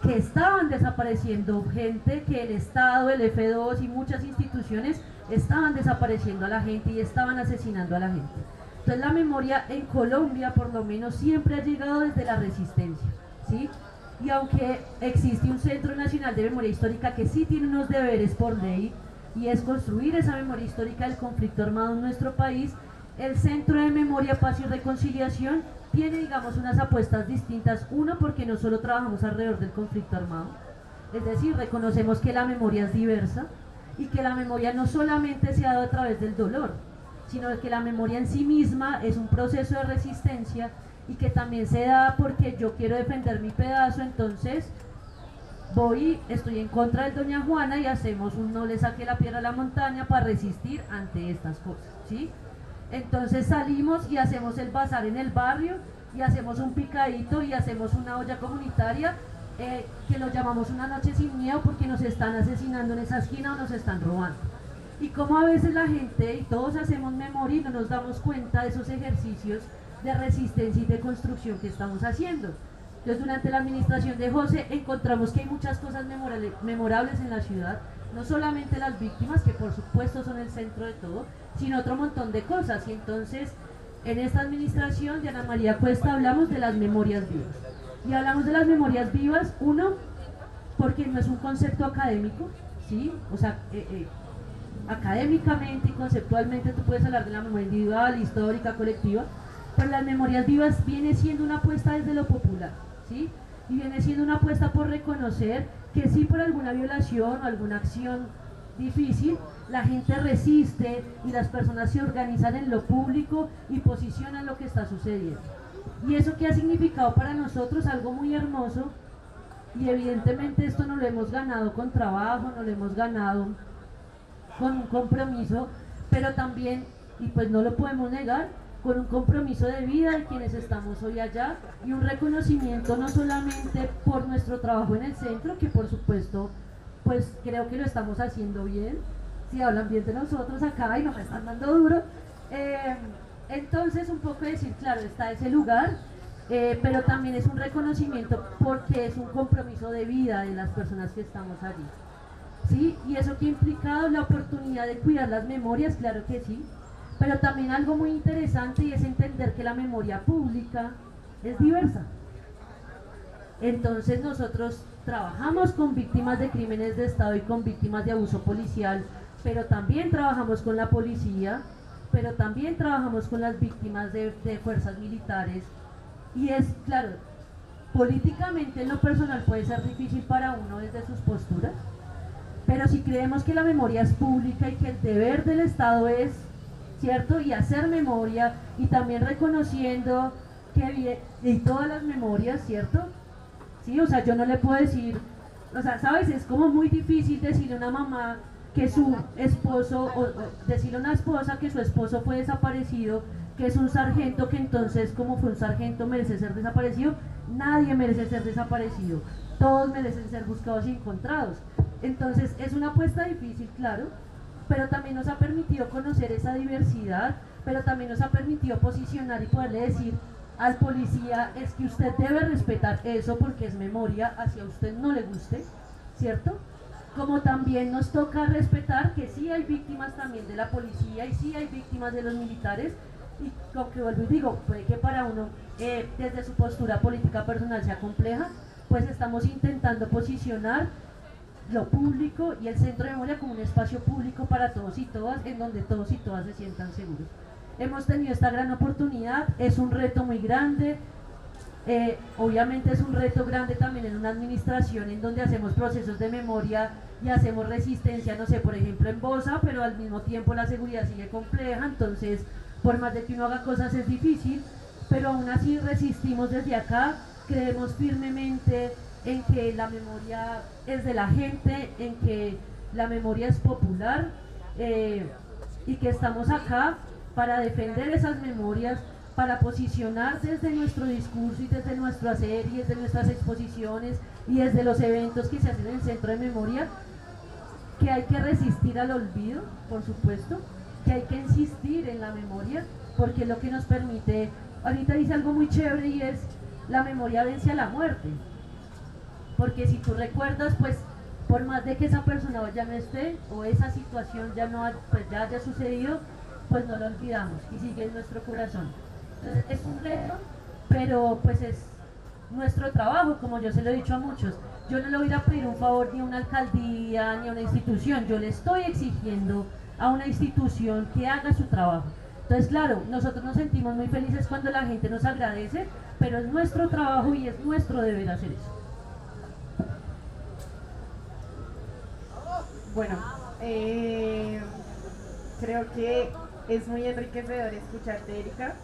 que estaban desapareciendo gente, que el Estado, el F2 y muchas instituciones estaban desapareciendo a la gente y estaban asesinando a la gente. Entonces la memoria en Colombia, por lo menos, siempre ha llegado desde la resistencia, ¿sí? Y aunque existe un Centro Nacional de Memoria Histórica que sí tiene unos deberes por ley, y es construir esa memoria histórica del conflicto armado en nuestro país, el Centro de Memoria, Paz y Reconciliación tiene, digamos, unas apuestas distintas. Uno, porque no solo trabajamos alrededor del conflicto armado, es decir, reconocemos que la memoria es diversa y que la memoria no solamente se ha dado a través del dolor, sino que la memoria en sí misma es un proceso de resistencia, y que también se da porque yo quiero defender mi pedazo, entonces estoy en contra de doña Juana y hacemos un no le saque la piedra a la montaña para resistir ante estas cosas, ¿sí? Entonces salimos y hacemos el bazar en el barrio, y hacemos un picadito y hacemos una olla comunitaria, que lo llamamos una noche sin miedo, porque nos están asesinando en esa esquina o nos están robando. Y como a veces la gente y todos hacemos memoria y no nos damos cuenta de esos ejercicios de resistencia y de construcción que estamos haciendo. Entonces, durante la administración de José encontramos que hay muchas cosas memorables en la ciudad, no solamente las víctimas, que por supuesto son el centro de todo, sino otro montón de cosas. Y entonces, en esta administración de Ana María Cuesta hablamos de las memorias vivas. Y hablamos de las memorias vivas, uno, porque no es un concepto académico, ¿sí? O sea, académicamente y conceptualmente tú puedes hablar de la memoria individual, histórica, colectiva, pero las memorias vivas viene siendo una apuesta desde lo popular, ¿sí? Y viene siendo una apuesta por reconocer que si por alguna violación o alguna acción difícil, la gente resiste y las personas se organizan en lo público y posicionan lo que está sucediendo. Y eso que ha significado para nosotros algo muy hermoso, y evidentemente esto no lo hemos ganado con trabajo, no lo hemos ganado con un compromiso, pero también, y pues no lo podemos negar, con un compromiso de vida de quienes estamos hoy allá y un reconocimiento no solamente por nuestro trabajo en el centro, que por supuesto pues creo que lo estamos haciendo bien, si hablan bien de nosotros acá y nos están dando duro, entonces un poco decir, claro, está ese lugar, pero también es un reconocimiento porque es un compromiso de vida de las personas que estamos allí, ¿sí? Y eso que ha implicado la oportunidad de cuidar las memorias, claro que sí, pero también algo muy interesante y es entender que la memoria pública es diversa. Entonces nosotros trabajamos con víctimas de crímenes de Estado y con víctimas de abuso policial, pero también trabajamos con la policía, pero también trabajamos con las víctimas de fuerzas militares. Y es, claro, políticamente en lo personal puede ser difícil para uno desde sus posturas, pero si creemos que la memoria es pública y que el deber del Estado es, ¿cierto? Y hacer memoria y también reconociendo que y todas las memorias, ¿cierto? Sí, o sea, yo no le puedo decir, o sea, ¿sabes? Es como muy difícil decirle a una mamá que su esposo, o decirle a una esposa que su esposo fue desaparecido, que es un sargento, que entonces como fue un sargento merece ser desaparecido. Nadie merece ser desaparecido, todos merecen ser buscados y encontrados. Entonces es una apuesta difícil, claro, pero también nos ha permitido conocer esa diversidad, pero también nos ha permitido posicionar y poderle decir al policía, es que usted debe respetar eso porque es memoria, así a usted no le guste, ¿cierto? Como también nos toca respetar que sí hay víctimas también de la policía y sí hay víctimas de los militares, y como que vuelvo y digo, puede que para uno desde su postura política personal sea compleja, pues estamos intentando posicionar lo público y el centro de memoria como un espacio público para todos y todas, en donde todos y todas se sientan seguros. Hemos tenido esta gran oportunidad, es un reto muy grande, obviamente es un reto grande también en una administración en donde hacemos procesos de memoria y hacemos resistencia, no sé, por ejemplo en Bosa, pero al mismo tiempo la seguridad sigue compleja, entonces por más de que uno haga cosas es difícil, pero aún así resistimos desde acá, creemos firmemente en que la memoria es de la gente, en que la memoria es popular y que estamos acá para defender esas memorias, para posicionar desde nuestro discurso y desde nuestro hacer y desde nuestras exposiciones y desde los eventos que se hacen en el Centro de Memoria, que hay que resistir al olvido, por supuesto, que hay que insistir en la memoria, porque es lo que nos permite, ahorita dice algo muy chévere y es, la memoria vence a la muerte, porque si tú recuerdas, pues por más de que esa persona ya no esté o esa situación ya no pues ya haya sucedido, pues no lo olvidamos y sigue en nuestro corazón. Entonces es un reto, pero pues es nuestro trabajo, como yo se lo he dicho a muchos. Yo no le voy a ir a pedir un favor ni a una alcaldía ni a una institución, yo le estoy exigiendo a una institución que haga su trabajo. Entonces claro, nosotros nos sentimos muy felices cuando la gente nos agradece, pero es nuestro trabajo y es nuestro deber hacer eso. Bueno, creo que es muy enriquecedor escucharte, Erika.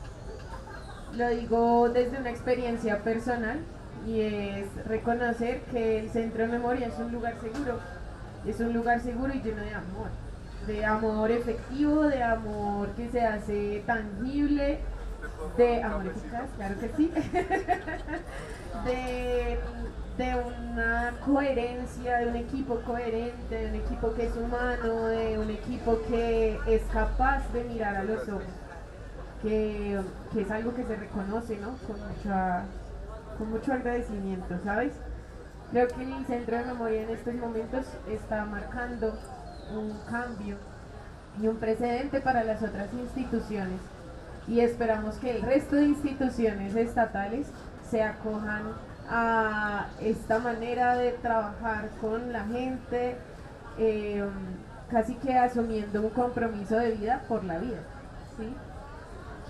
Lo digo desde una experiencia personal y es reconocer que el Centro de Memoria es un lugar seguro y lleno de amor efectivo, de amor que se hace tangible, de amor eficaz, claro que sí, de una coherencia, de un equipo coherente, de un equipo que es humano, de un equipo que es capaz de mirar a los ojos, que es algo que se reconoce, ¿no? con mucho agradecimiento, ¿sabes? Creo que el Centro de Memoria en estos momentos está marcando un cambio y un precedente para las otras instituciones, y esperamos que el resto de instituciones estatales se acojan a esta manera de trabajar con la gente, casi que asumiendo un compromiso de vida por la vida, ¿sí?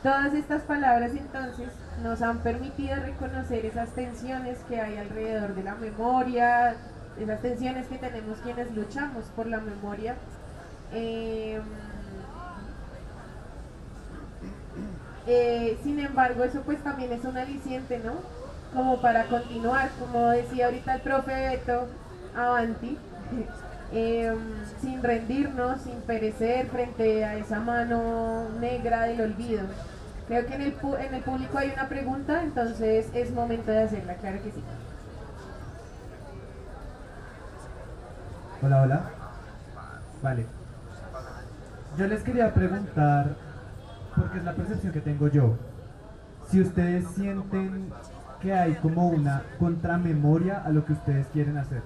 Todas estas palabras entonces nos han permitido reconocer esas tensiones que hay alrededor de la memoria, esas tensiones que tenemos quienes luchamos por la memoria. Sin embargo, eso pues también es un aliciente, ¿no? Como para continuar, como decía ahorita el profe Beto, avanti, sin rendirnos, sin perecer frente a esa mano negra del olvido. Creo que en el público hay una pregunta, entonces es momento de hacerla, claro que sí. Hola, hola. Vale. Yo les quería preguntar, porque es la percepción que tengo yo, si ustedes sienten que hay como una contramemoria a lo que ustedes quieren hacer.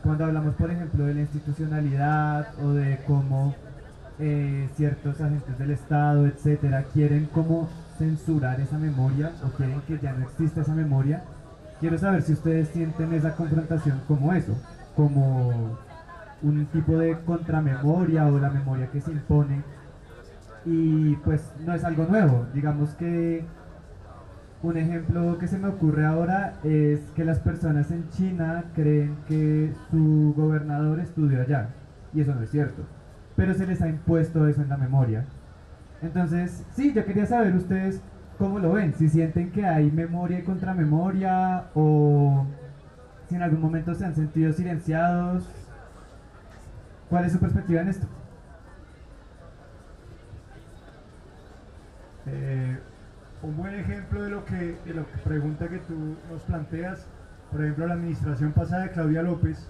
Cuando hablamos, por ejemplo, de la institucionalidad o de cómo ciertos agentes del Estado, etcétera, quieren como censurar esa memoria o quieren que ya no exista esa memoria, quiero saber si ustedes sienten esa confrontación como eso, como un tipo de contramemoria o la memoria que se impone, y pues no es algo nuevo. Digamos que un ejemplo que se me ocurre ahora es que las personas en China creen que su gobernador estudió allá, y eso no es cierto, pero se les ha impuesto eso en la memoria. Entonces, sí, yo quería saber ustedes cómo lo ven, si sienten que hay memoria y contramemoria, o si en algún momento se han sentido silenciados. ¿Cuál es su perspectiva en esto? Un buen ejemplo de lo que pregunta que tú nos planteas, por ejemplo, la administración pasada de Claudia López,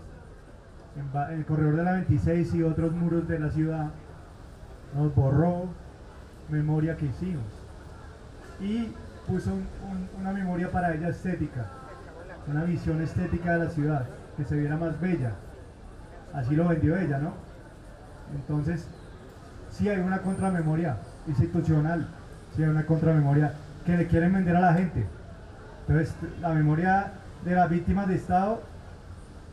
en el corredor de la 26 y otros muros de la ciudad, nos borró memoria que hicimos y puso una memoria para ella estética, una visión estética de la ciudad, que se viera más bella. Así lo vendió ella, ¿no? Entonces, sí hay una contramemoria institucional, sí hay una contramemoria que le quieren vender a la gente. Entonces, la memoria de las víctimas de Estado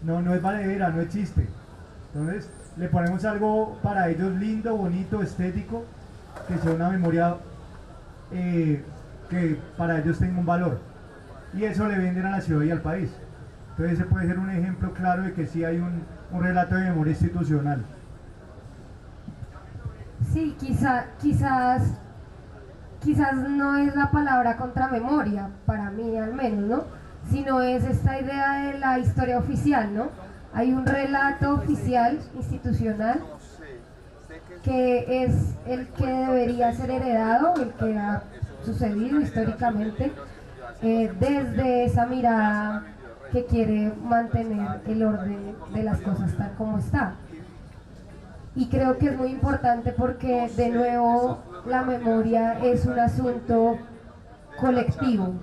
no es valedera, no existe. Entonces, le ponemos algo para ellos lindo, bonito, estético, que sea una memoria que para ellos tenga un valor. Y eso le venden a la ciudad y al país. Entonces, ese puede ser un ejemplo claro de que sí hay un relato de memoria institucional. Sí, quizás no es la palabra contramemoria, para mí al menos, ¿no? Sino es esta idea de la historia oficial, ¿no? Hay un relato oficial, institucional, que es el que debería ser heredado, el que ha sucedido históricamente, desde esa mirada que quiere mantener el orden de las cosas tal como está. Y creo que es muy importante porque, de nuevo, la memoria es un asunto colectivo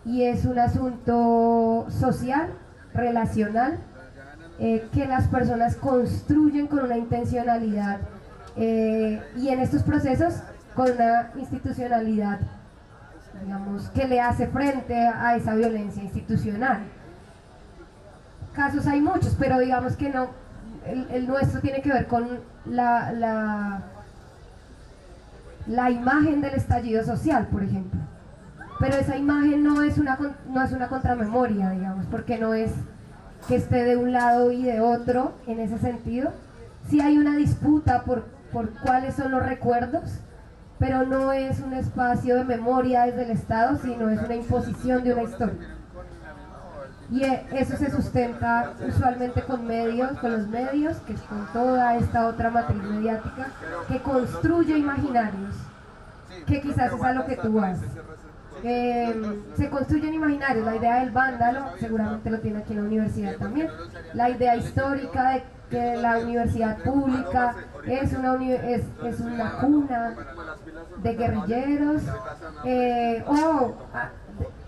y es un asunto social, relacional, que las personas construyen con una intencionalidad y en estos procesos con una institucionalidad, digamos, que le hace frente a esa violencia institucional. Casos hay muchos, pero digamos que no, el nuestro tiene que ver con la imagen del estallido social, por ejemplo. Pero esa imagen no es una contramemoria, digamos, porque no es que esté de un lado y de otro en ese sentido. Sí hay una disputa por cuáles son los recuerdos, pero no es un espacio de memoria desde el Estado, sino es una imposición de una historia. Y eso se sustenta usualmente con los medios, que es con toda esta otra matriz mediática que construye imaginarios, que quizás es a lo que tú vas. Se construyen imaginarios, la idea del vándalo, seguramente lo tiene aquí en la universidad también, la idea histórica de que la universidad pública es una cuna de guerrilleros,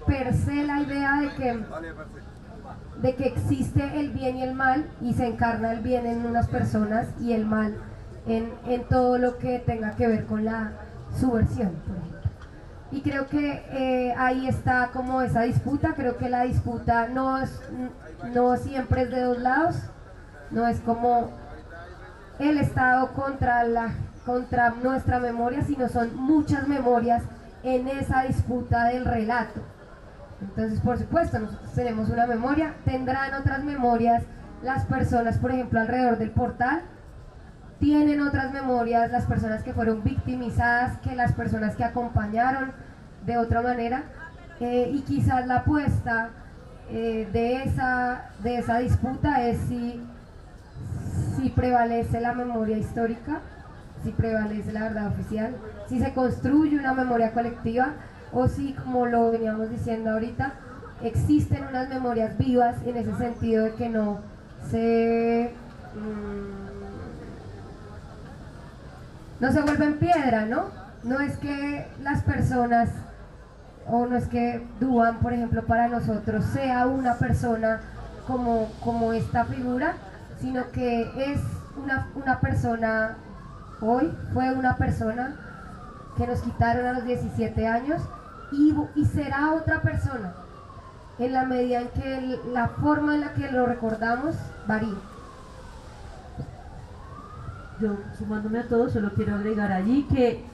per se la idea de que existe el bien y el mal y se encarna el bien en unas personas y el mal en todo lo que tenga que ver con la subversión, por ejemplo. Y creo que ahí está como esa disputa. Creo que la disputa no siempre es de dos lados, no es como el Estado contra nuestra memoria, sino son muchas memorias en esa disputa del relato. Entonces, por supuesto, nosotros tenemos una memoria, tendrán otras memorias las personas, por ejemplo, alrededor del portal, tienen otras memorias las personas que fueron victimizadas, que las personas que acompañaron de otra manera, y quizás la apuesta de esa disputa es si prevalece la memoria histórica, si prevalece la verdad oficial, si se construye una memoria colectiva, o si, como lo veníamos diciendo ahorita, existen unas memorias vivas en ese sentido de que no se vuelven piedra, ¿no? No es que las personas, o no es que Duan, por ejemplo, para nosotros sea una persona como esta figura, sino que es una persona, hoy fue una persona que nos quitaron a los 17 años y será otra persona en la medida en que la forma en la que lo recordamos varía. Yo, sumándome a todo, solo quiero agregar allí que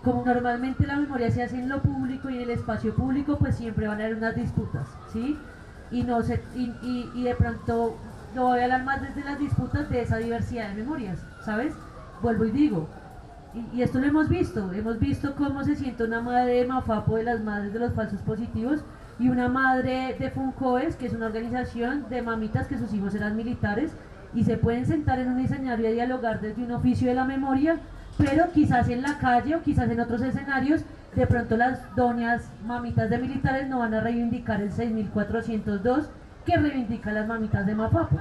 como normalmente la memoria se hace en lo público y en el espacio público, pues siempre van a haber unas disputas, ¿sí? Y de pronto no voy a hablar más desde las disputas de esa diversidad de memorias, ¿sabes? Vuelvo y digo, y esto lo hemos visto cómo se siente una madre de Mafapo, de las madres de los falsos positivos, y una madre de Funcoes, que es una organización de mamitas que sus hijos eran militares, y se pueden sentar en un escenario a dialogar desde un oficio de la memoria, pero quizás en la calle o quizás en otros escenarios, de pronto las doñas mamitas de militares no van a reivindicar el 6402 que reivindica las mamitas de Mafapo.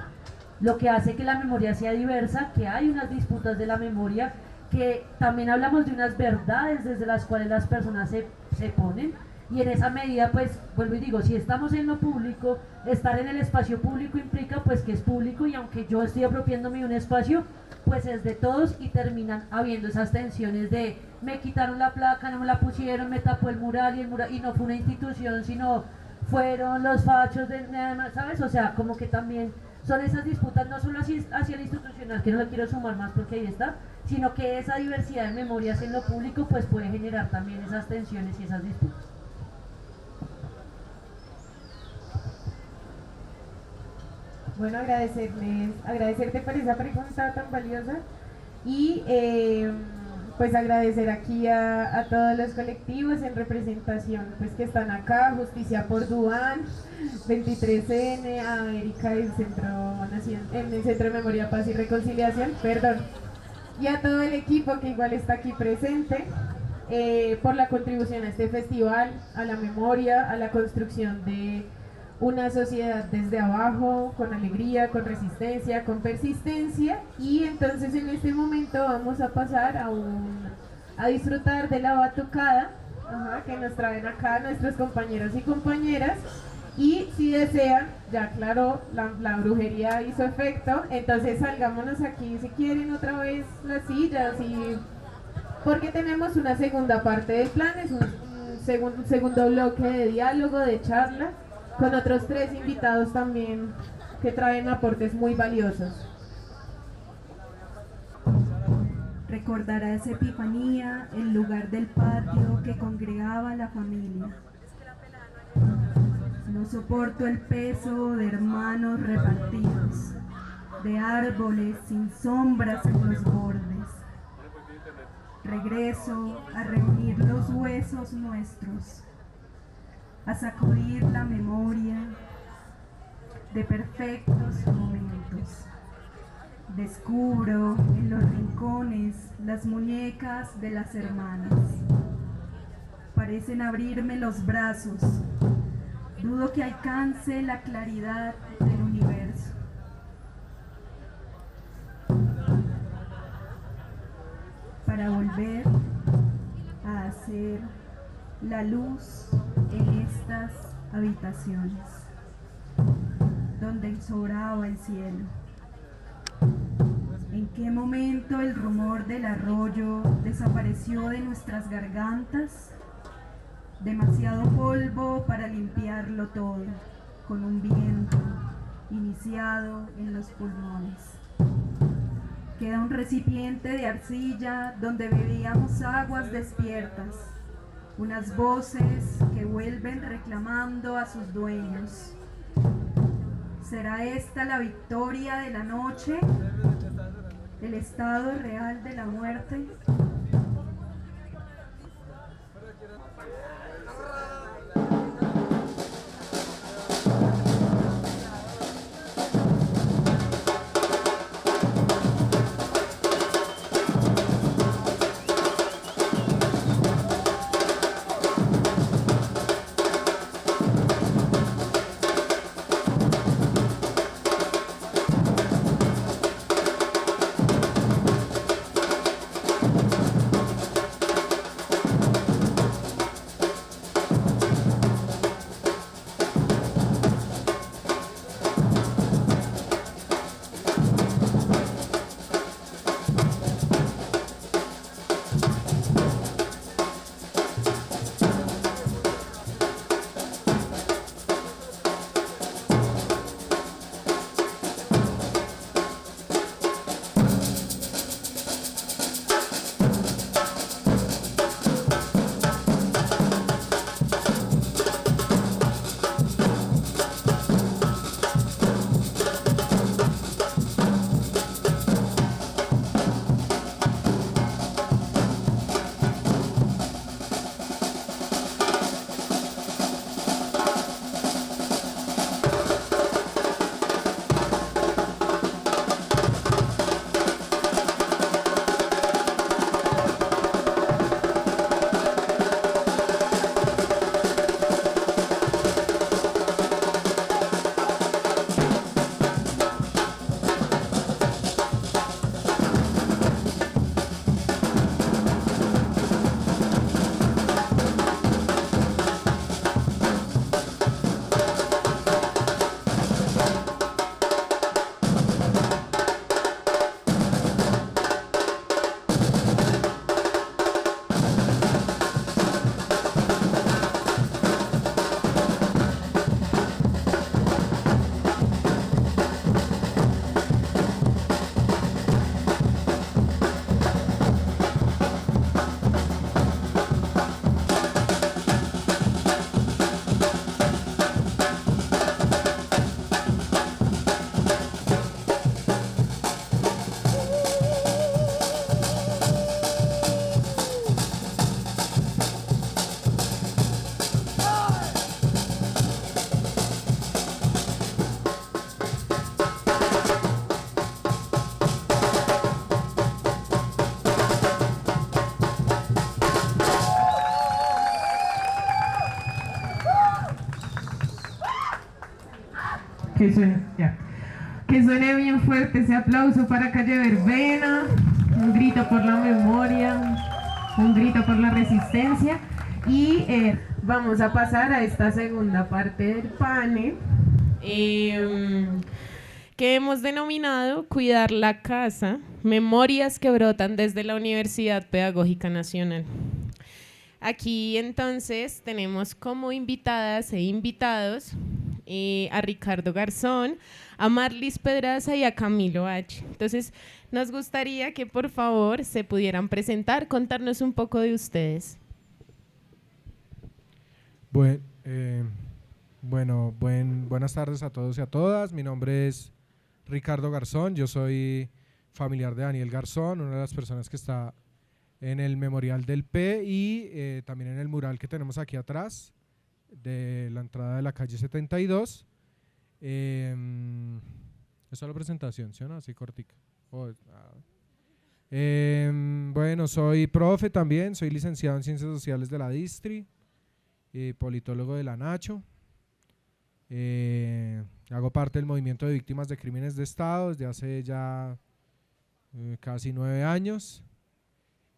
Lo que hace que la memoria sea diversa, que hay unas disputas de la memoria, que también hablamos de unas verdades desde las cuales las personas se ponen, y en esa medida, pues, vuelvo y digo, si estamos en lo público, estar en el espacio público implica pues que es público, y aunque yo estoy apropiándome de un espacio, pues es de todos, y terminan habiendo esas tensiones de me quitaron la placa, no me la pusieron, me tapó el mural y no fue una institución, sino fueron los fachos de nada más, ¿sabes? O sea, como que también son esas disputas no solo hacia el institucional, que no lo quiero sumar más porque ahí está, sino que esa diversidad de memorias en lo público pues puede generar también esas tensiones y esas disputas. Bueno, agradecerte por esa pregunta tan valiosa y pues agradecer aquí a todos los colectivos en representación pues que están acá, Justicia por Duan, 23N, a Erika del en el Centro de Memoria, Paz y Reconciliación, perdón, y a todo el equipo que igual está aquí presente por la contribución a este festival, a la memoria, a la construcción de una sociedad desde abajo, con alegría, con resistencia, con persistencia. Y entonces en este momento vamos a pasar a disfrutar de la batucada que nos traen acá nuestros compañeros y compañeras. Y si desean, ya claro, la brujería hizo efecto, entonces salgámonos aquí si quieren otra vez las sillas, porque tenemos una segunda parte del plan, es un segundo bloque de diálogo, de charla, con otros 3 invitados también que traen aportes muy valiosos. Recordarás Epifanía, el lugar del patio que congregaba a la familia. No soporto el peso de hermanos repartidos, de árboles sin sombras en los bordes. Regreso a reunir los huesos nuestros, a sacudir la memoria de perfectos momentos. Descubro en los rincones las muñecas de las hermanas. Parecen abrirme los brazos. Dudo que alcance la claridad del universo. Para volver a hacer la luz en este estas habitaciones, donde sobraba el cielo. ¿En qué momento el rumor del arroyo desapareció de nuestras gargantas? Demasiado polvo para limpiarlo todo, con un viento iniciado en los pulmones. Queda un recipiente de arcilla donde bebíamos aguas despiertas, unas voces que vuelven reclamando a sus dueños. ¿Será esta la victoria de la noche? ¿El estado real de la muerte? Que suene bien fuerte ese aplauso para Calle Verbena, un grito por la memoria, un grito por la resistencia. Y vamos a pasar a esta segunda parte del panel, que hemos denominado Cuidar la Casa, memorias que brotan desde la Universidad Pedagógica Nacional. Aquí entonces tenemos como invitadas e invitados a Ricardo Garzón, a Marlis Pedraza y a Camilo H. Entonces nos gustaría que por favor se pudieran presentar, contarnos un poco de ustedes. Buenas tardes a todos y a todas. Mi nombre es Ricardo Garzón, yo soy familiar de Daniel Garzón, una de las personas que está en el memorial del P y también en el mural que tenemos aquí atrás de la entrada de la calle 72. Esa es la presentación, ¿sí o no? Así cortica. Bueno, soy profe también, soy licenciado en Ciencias Sociales de la Distri, politólogo de la Nacho. Hago parte del movimiento de víctimas de crímenes de Estado desde hace ya casi 9 años.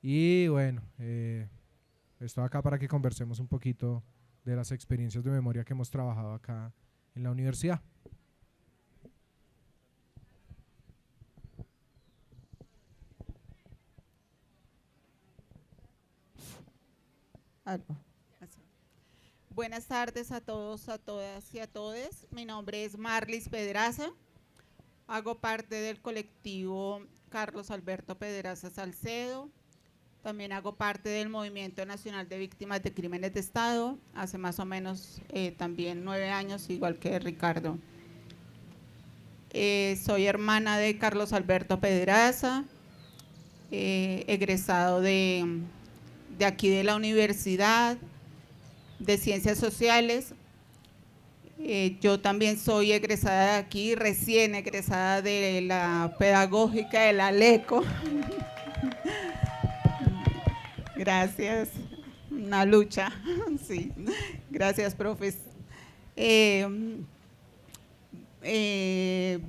Y bueno, estoy acá para que conversemos un poquito de las experiencias de memoria que hemos trabajado acá en la universidad. Algo. Así. Buenas tardes a todos, a todas y a todes. Mi nombre es Marlis Pedraza. Hago parte del colectivo Carlos Alberto Pedraza Salcedo. También hago parte del Movimiento Nacional de Víctimas de Crímenes de Estado. Hace más o menos también 9 años, igual que Ricardo. Soy hermana de Carlos Alberto Pedraza, egresado de aquí de la Universidad de Ciencias Sociales. Yo también soy egresada de aquí, recién egresada de la Pedagógica de la LECO. Gracias, una lucha, sí. Gracias, profes.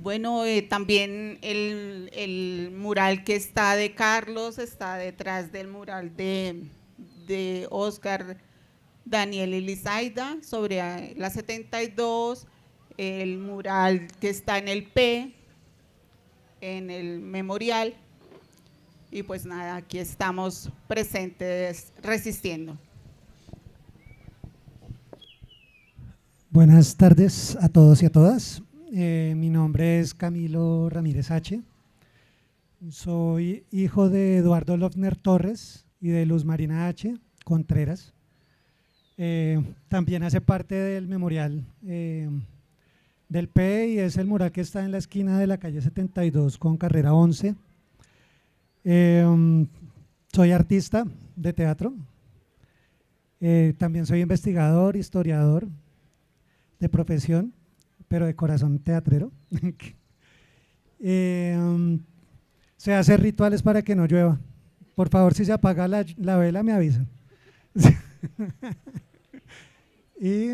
Bueno, también el mural que está de Carlos está detrás del mural de Oscar, Daniel y Lizaida sobre la 72, el mural que está en el P, en el memorial, y pues nada, aquí estamos presentes resistiendo. Buenas tardes a todos y a todas. Mi nombre es Camilo Ramírez H. Soy hijo de Eduardo Lofner Torres y de Luz Marina H. Contreras. También hace parte del memorial del P, y es el mural que está en la esquina de la calle 72 con carrera 11. Soy artista de teatro. También soy investigador, historiador de profesión, pero de corazón teatrero. Se hace rituales para que no llueva. Por favor, si se apaga la vela, me avisan. Y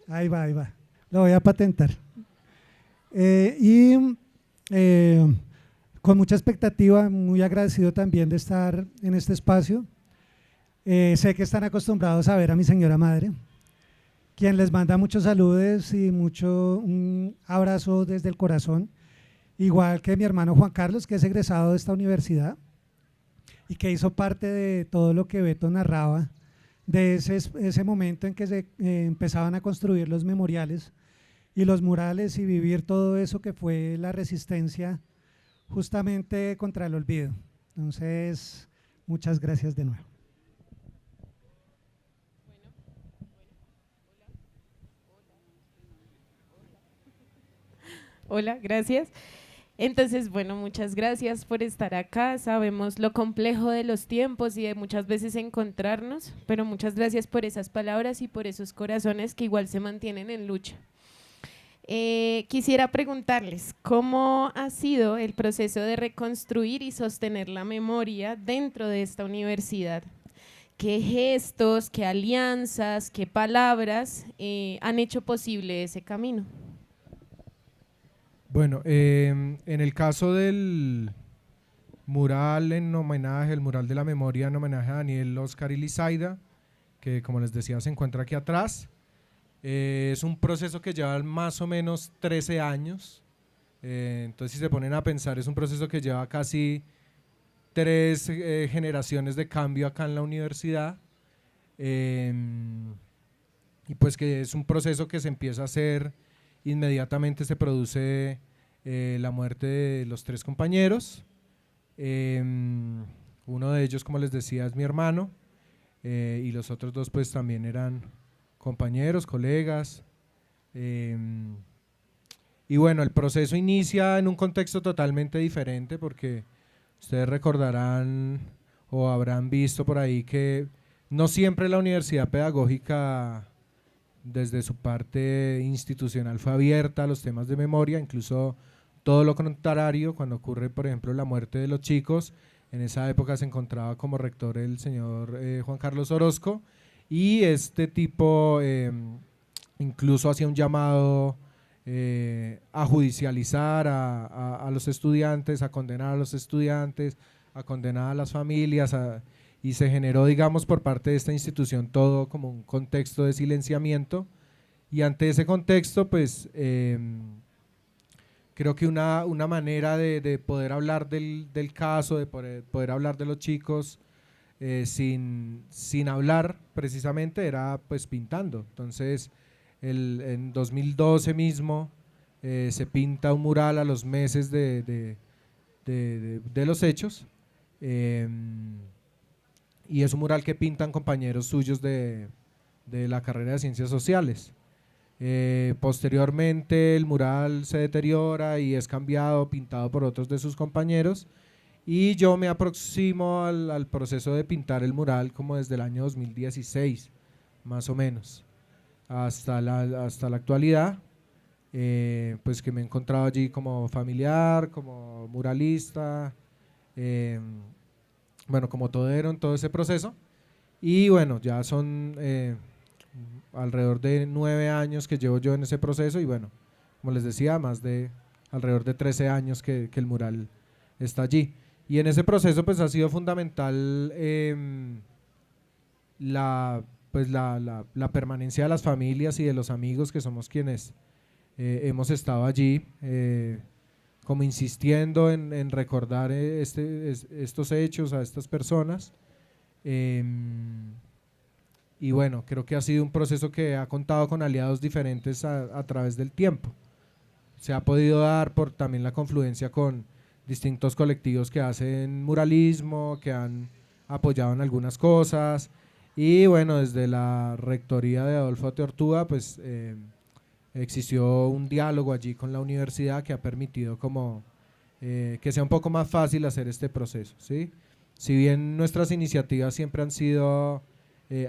ahí va, lo voy a patentar. Con mucha expectativa, muy agradecido también de estar en este espacio. Sé que están acostumbrados a ver a mi señora madre, quien les manda muchos saludos y un abrazo desde el corazón, igual que mi hermano Juan Carlos, que es egresado de esta universidad y que hizo parte de todo lo que Beto narraba, de ese momento en que se empezaban a construir los memoriales y los murales, y vivir todo eso que fue la resistencia justamente contra el olvido. Entonces, muchas gracias de nuevo. Hola, gracias. Entonces, bueno, muchas gracias por estar acá. Sabemos lo complejo de los tiempos y de muchas veces encontrarnos, pero muchas gracias por esas palabras y por esos corazones que igual se mantienen en lucha. Quisiera preguntarles, ¿cómo ha sido el proceso de reconstruir y sostener la memoria dentro de esta universidad? ¿Qué gestos, qué alianzas, qué palabras han hecho posible ese camino? Bueno, en el caso del mural en homenaje, el mural de la memoria en homenaje a Daniel, Oscar y Lizaida, que como les decía se encuentra aquí atrás, es un proceso que lleva más o menos 13 años, entonces si se ponen a pensar es un proceso que lleva casi 3 generaciones de cambio acá en la universidad, y pues que es un proceso que se empieza a hacer inmediatamente, se produce la muerte de los 3 compañeros. Uno de ellos, como les decía, es mi hermano, y los otros 2 pues también eran compañeros, colegas. Y bueno, el proceso inicia en un contexto totalmente diferente, porque ustedes recordarán o habrán visto por ahí que no siempre la universidad pedagógica desde su parte institucional fue abierta a los temas de memoria, incluso todo lo contrario. Cuando ocurre, por ejemplo, la muerte de los chicos, en esa época se encontraba como rector el señor Juan Carlos Orozco, y este tipo incluso hacía un llamado a judicializar a los estudiantes, a condenar a los estudiantes, a condenar a las familias, y se generó, digamos, por parte de esta institución todo como un contexto de silenciamiento, y ante ese contexto, pues creo que una manera de poder hablar del caso, de poder hablar de los chicos sin hablar precisamente, era pues pintando. Entonces en 2012 mismo se pinta un mural a los meses de los hechos, y es un mural que pintan compañeros suyos de la carrera de Ciencias Sociales. Posteriormente el mural se deteriora y es cambiado, pintado por otros de sus compañeros, y yo me aproximo al proceso de pintar el mural como desde el año 2016, más o menos, hasta la actualidad, pues que me he encontrado allí como familiar, como muralista, bueno, como todero en todo ese proceso, y bueno, ya son alrededor de 9 años que llevo yo en ese proceso, y bueno, como les decía, alrededor de 13 años que el mural está allí. Y en ese proceso pues ha sido fundamental la permanencia de las familias y de los amigos, que somos quienes hemos estado allí, como insistiendo en recordar estos hechos a estas personas. Y bueno, creo que ha sido un proceso que ha contado con aliados diferentes a través del tiempo. Se ha podido dar por también la confluencia con distintos colectivos que hacen muralismo, que han apoyado en algunas cosas, y bueno, desde la rectoría de Adolfo Teortúa pues existió un diálogo allí con la universidad que ha permitido como que sea un poco más fácil hacer este proceso, ¿sí? Si bien nuestras iniciativas siempre han sido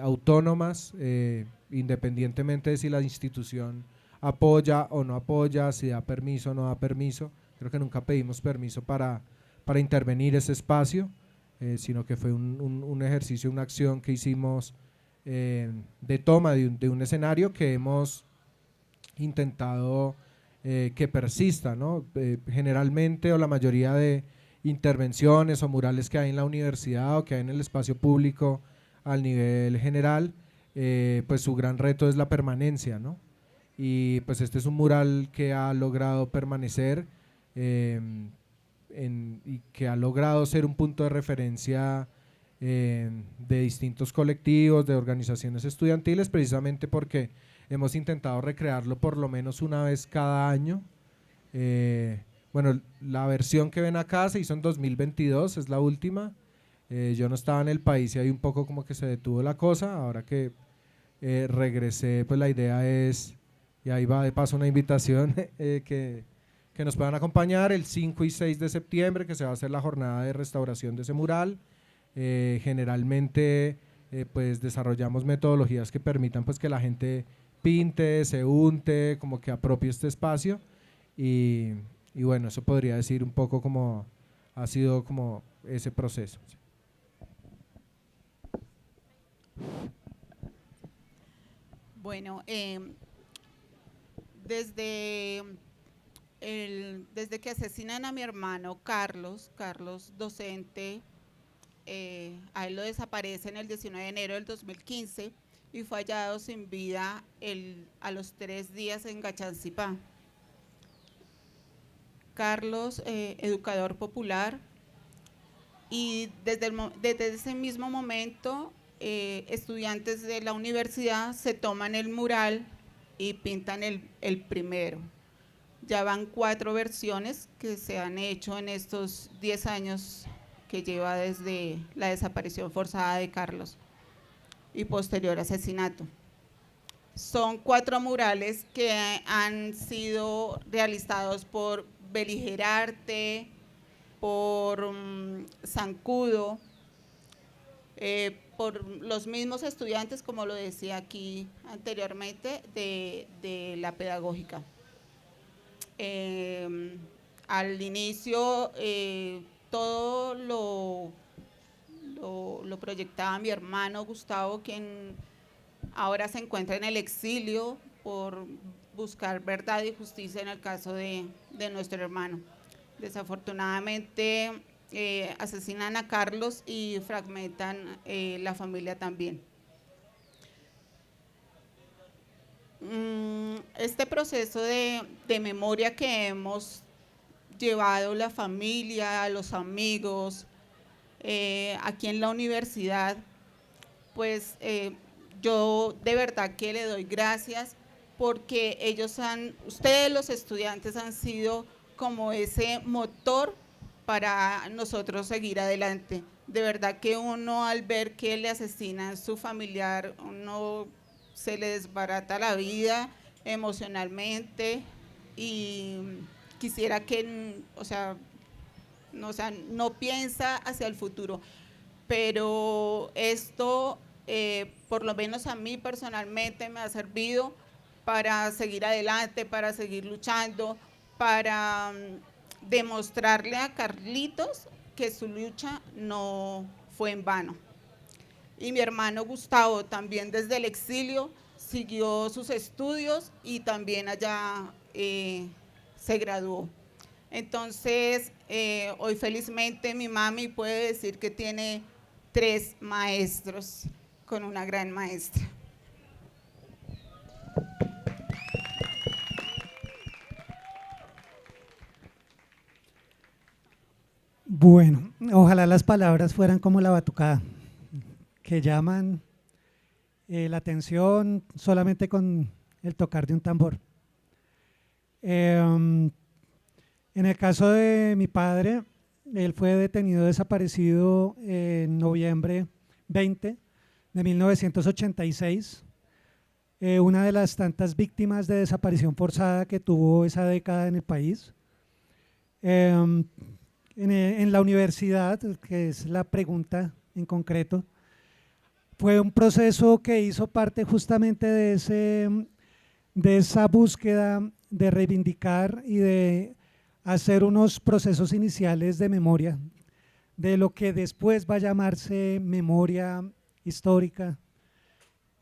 autónomas, independientemente de si la institución apoya o no apoya, si da permiso o no da permiso. Creo que nunca pedimos permiso para intervenir ese espacio, sino que fue un ejercicio, una acción que hicimos de toma de un escenario que hemos intentado que persista, ¿no? Generalmente, o la mayoría de intervenciones o murales que hay en la universidad o que hay en el espacio público al nivel general, pues su gran reto es la permanencia, ¿no? Y pues este es un mural que ha logrado permanecer y que ha logrado ser un punto de referencia de distintos colectivos, de organizaciones estudiantiles, precisamente porque hemos intentado recrearlo por lo menos una vez cada año. Bueno, la versión que ven acá se hizo en 2022, es la última. Yo no estaba en el país y ahí un poco como que se detuvo la cosa. Ahora que regresé, pues la idea es, y ahí va de paso una invitación, que nos puedan acompañar el 5 y 6 de septiembre, que se va a hacer la jornada de restauración de ese mural. Generalmente pues desarrollamos metodologías que permitan pues que la gente pinte, se unte, como que apropie este espacio, y bueno, eso podría decir un poco cómo ha sido como ese proceso. Bueno, desde que asesinan a mi hermano Carlos docente, a él lo desaparecen el 19 de enero del 2015 y fue hallado sin vida a los 3 días en Gachancipá. Carlos, educador popular, y desde ese mismo momento estudiantes de la universidad se toman el mural y pintan el primero. Ya van 4 versiones que se han hecho en estos 10 años que lleva desde la desaparición forzada de Carlos y posterior asesinato. Son 4 murales que han sido realizados por Beligerarte, por Zancudo, por los mismos estudiantes, como lo decía aquí anteriormente, de la pedagógica. Al inicio todo lo proyectaba mi hermano Gustavo, quien ahora se encuentra en el exilio por buscar verdad y justicia en el caso de nuestro hermano. Desafortunadamente asesinan a Carlos y fragmentan la familia también. Este proceso de memoria que hemos llevado la familia, los amigos, aquí en la universidad, pues yo de verdad que le doy gracias porque ustedes los estudiantes han sido como ese motor para nosotros seguir adelante. De verdad que uno al ver que le asesinan su familiar, uno se le desbarata la vida emocionalmente y quisiera que, no piensa hacia el futuro, pero esto por lo menos a mí personalmente me ha servido para seguir adelante, para seguir luchando, para demostrarle a Carlitos que su lucha no fue en vano. Y mi hermano Gustavo también desde el exilio siguió sus estudios y también allá se graduó. Entonces, hoy felizmente mi mami puede decir que tiene 3 maestros con una gran maestra. Bueno, ojalá las palabras fueran como la batucada, que llaman la atención solamente con el tocar de un tambor. En el caso de mi padre, él fue detenido, desaparecido en noviembre 20 de 1986, una de las tantas víctimas de desaparición forzada que tuvo esa década en el país. En la universidad, que es la pregunta en concreto, fue un proceso que hizo parte justamente de esa búsqueda de reivindicar y de hacer unos procesos iniciales de memoria, de lo que después va a llamarse memoria histórica.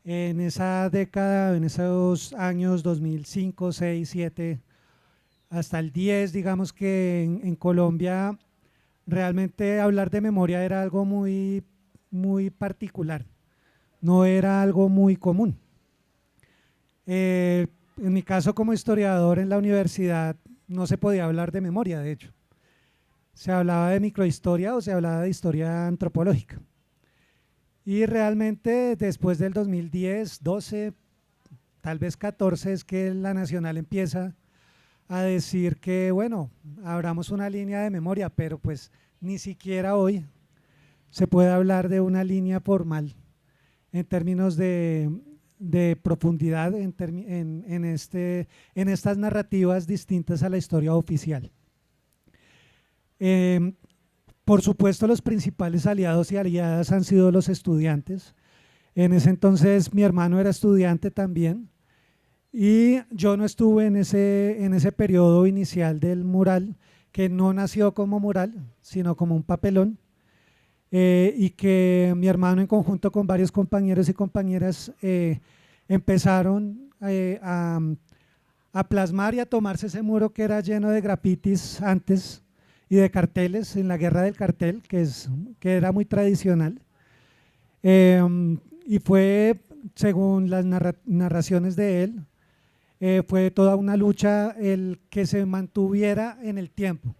En esa década, en esos años 2005, 6, 7, hasta el 10, digamos que en Colombia realmente hablar de memoria era algo muy, muy particular, no era algo muy común. En mi caso como historiador en la universidad no se podía hablar de memoria, de hecho. Se hablaba de microhistoria o se hablaba de historia antropológica. Y realmente después del 2010, 12, tal vez 14 es que la Nacional empieza a decir que, bueno, abramos una línea de memoria, pero pues ni siquiera hoy se puede hablar de una línea formal en términos de profundidad en estas narrativas distintas a la historia oficial. Por supuesto, los principales aliados y aliadas han sido los estudiantes. En ese entonces mi hermano era estudiante también y yo no estuve en ese periodo inicial del mural, que no nació como mural, sino como un papelón, y que mi hermano en conjunto con varios compañeros y compañeras empezaron a plasmar y a tomarse ese muro que era lleno de grafitis antes y de carteles en la guerra del cartel, que era muy tradicional. Y fue, según las narraciones de él, fue toda una lucha el que se mantuviera en el tiempo.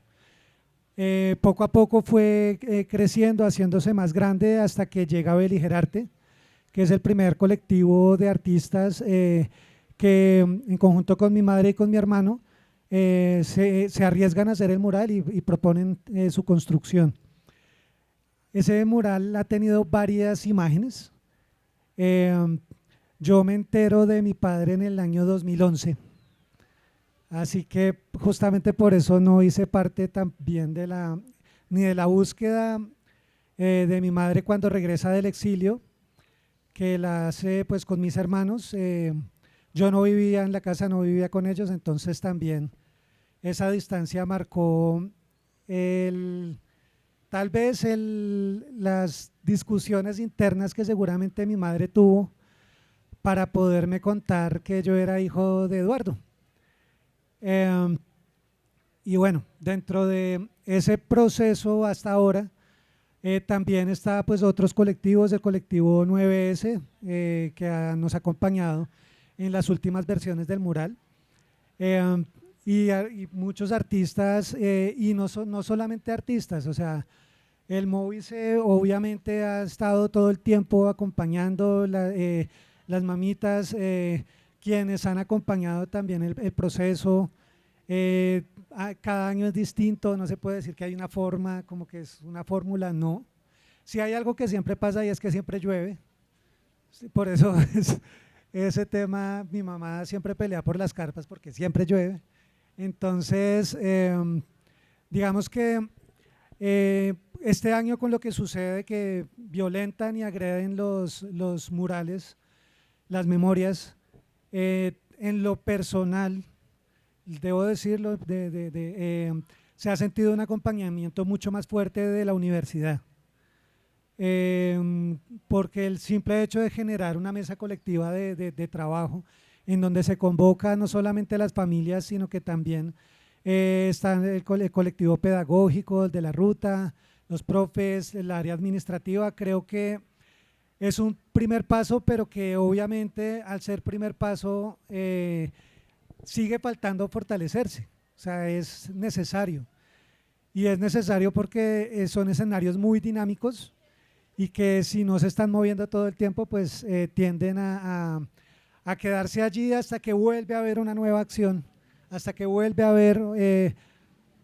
Poco a poco fue creciendo, haciéndose más grande hasta que llega Beligerarte, que es el primer colectivo de artistas que en conjunto con mi madre y con mi hermano se arriesgan a hacer el mural y proponen su construcción. Ese mural ha tenido varias imágenes. Yo me entero de mi padre en el año 2011, así que justamente por eso no hice parte también ni de la búsqueda de mi madre cuando regresa del exilio, que la hace pues con mis hermanos. Yo no vivía en la casa, no vivía con ellos, entonces también esa distancia marcó tal vez las discusiones internas que seguramente mi madre tuvo para poderme contar que yo era hijo de Eduardo. Y bueno, dentro de ese proceso hasta ahora, también está pues otros colectivos, el colectivo 9S, nos ha acompañado en las últimas versiones del mural, y muchos artistas, y no solamente artistas, o sea, el Móvice obviamente ha estado todo el tiempo acompañando las mamitas, quienes han acompañado también el proceso. Cada año es distinto, no se puede decir que hay una forma, como que es una fórmula, no. Si hay algo que siempre pasa y es que siempre llueve, por eso ese tema, mi mamá siempre pelea por las carpas porque siempre llueve. Entonces, digamos que este año con lo que sucede, que violentan y agreden los murales, las memorias, en lo personal, debo decirlo, se ha sentido un acompañamiento mucho más fuerte de la universidad, porque el simple hecho de generar una mesa colectiva de trabajo en donde se convoca no solamente a las familias, sino que también está el colectivo pedagógico, el de la ruta, los profes, el área administrativa. Creo que es un primer paso, pero que obviamente al ser primer paso sigue faltando fortalecerse, o sea, es necesario. Y es necesario porque son escenarios muy dinámicos y que si no se están moviendo todo el tiempo, pues tienden a quedarse allí hasta que vuelve a haber una nueva acción, hasta que vuelve a haber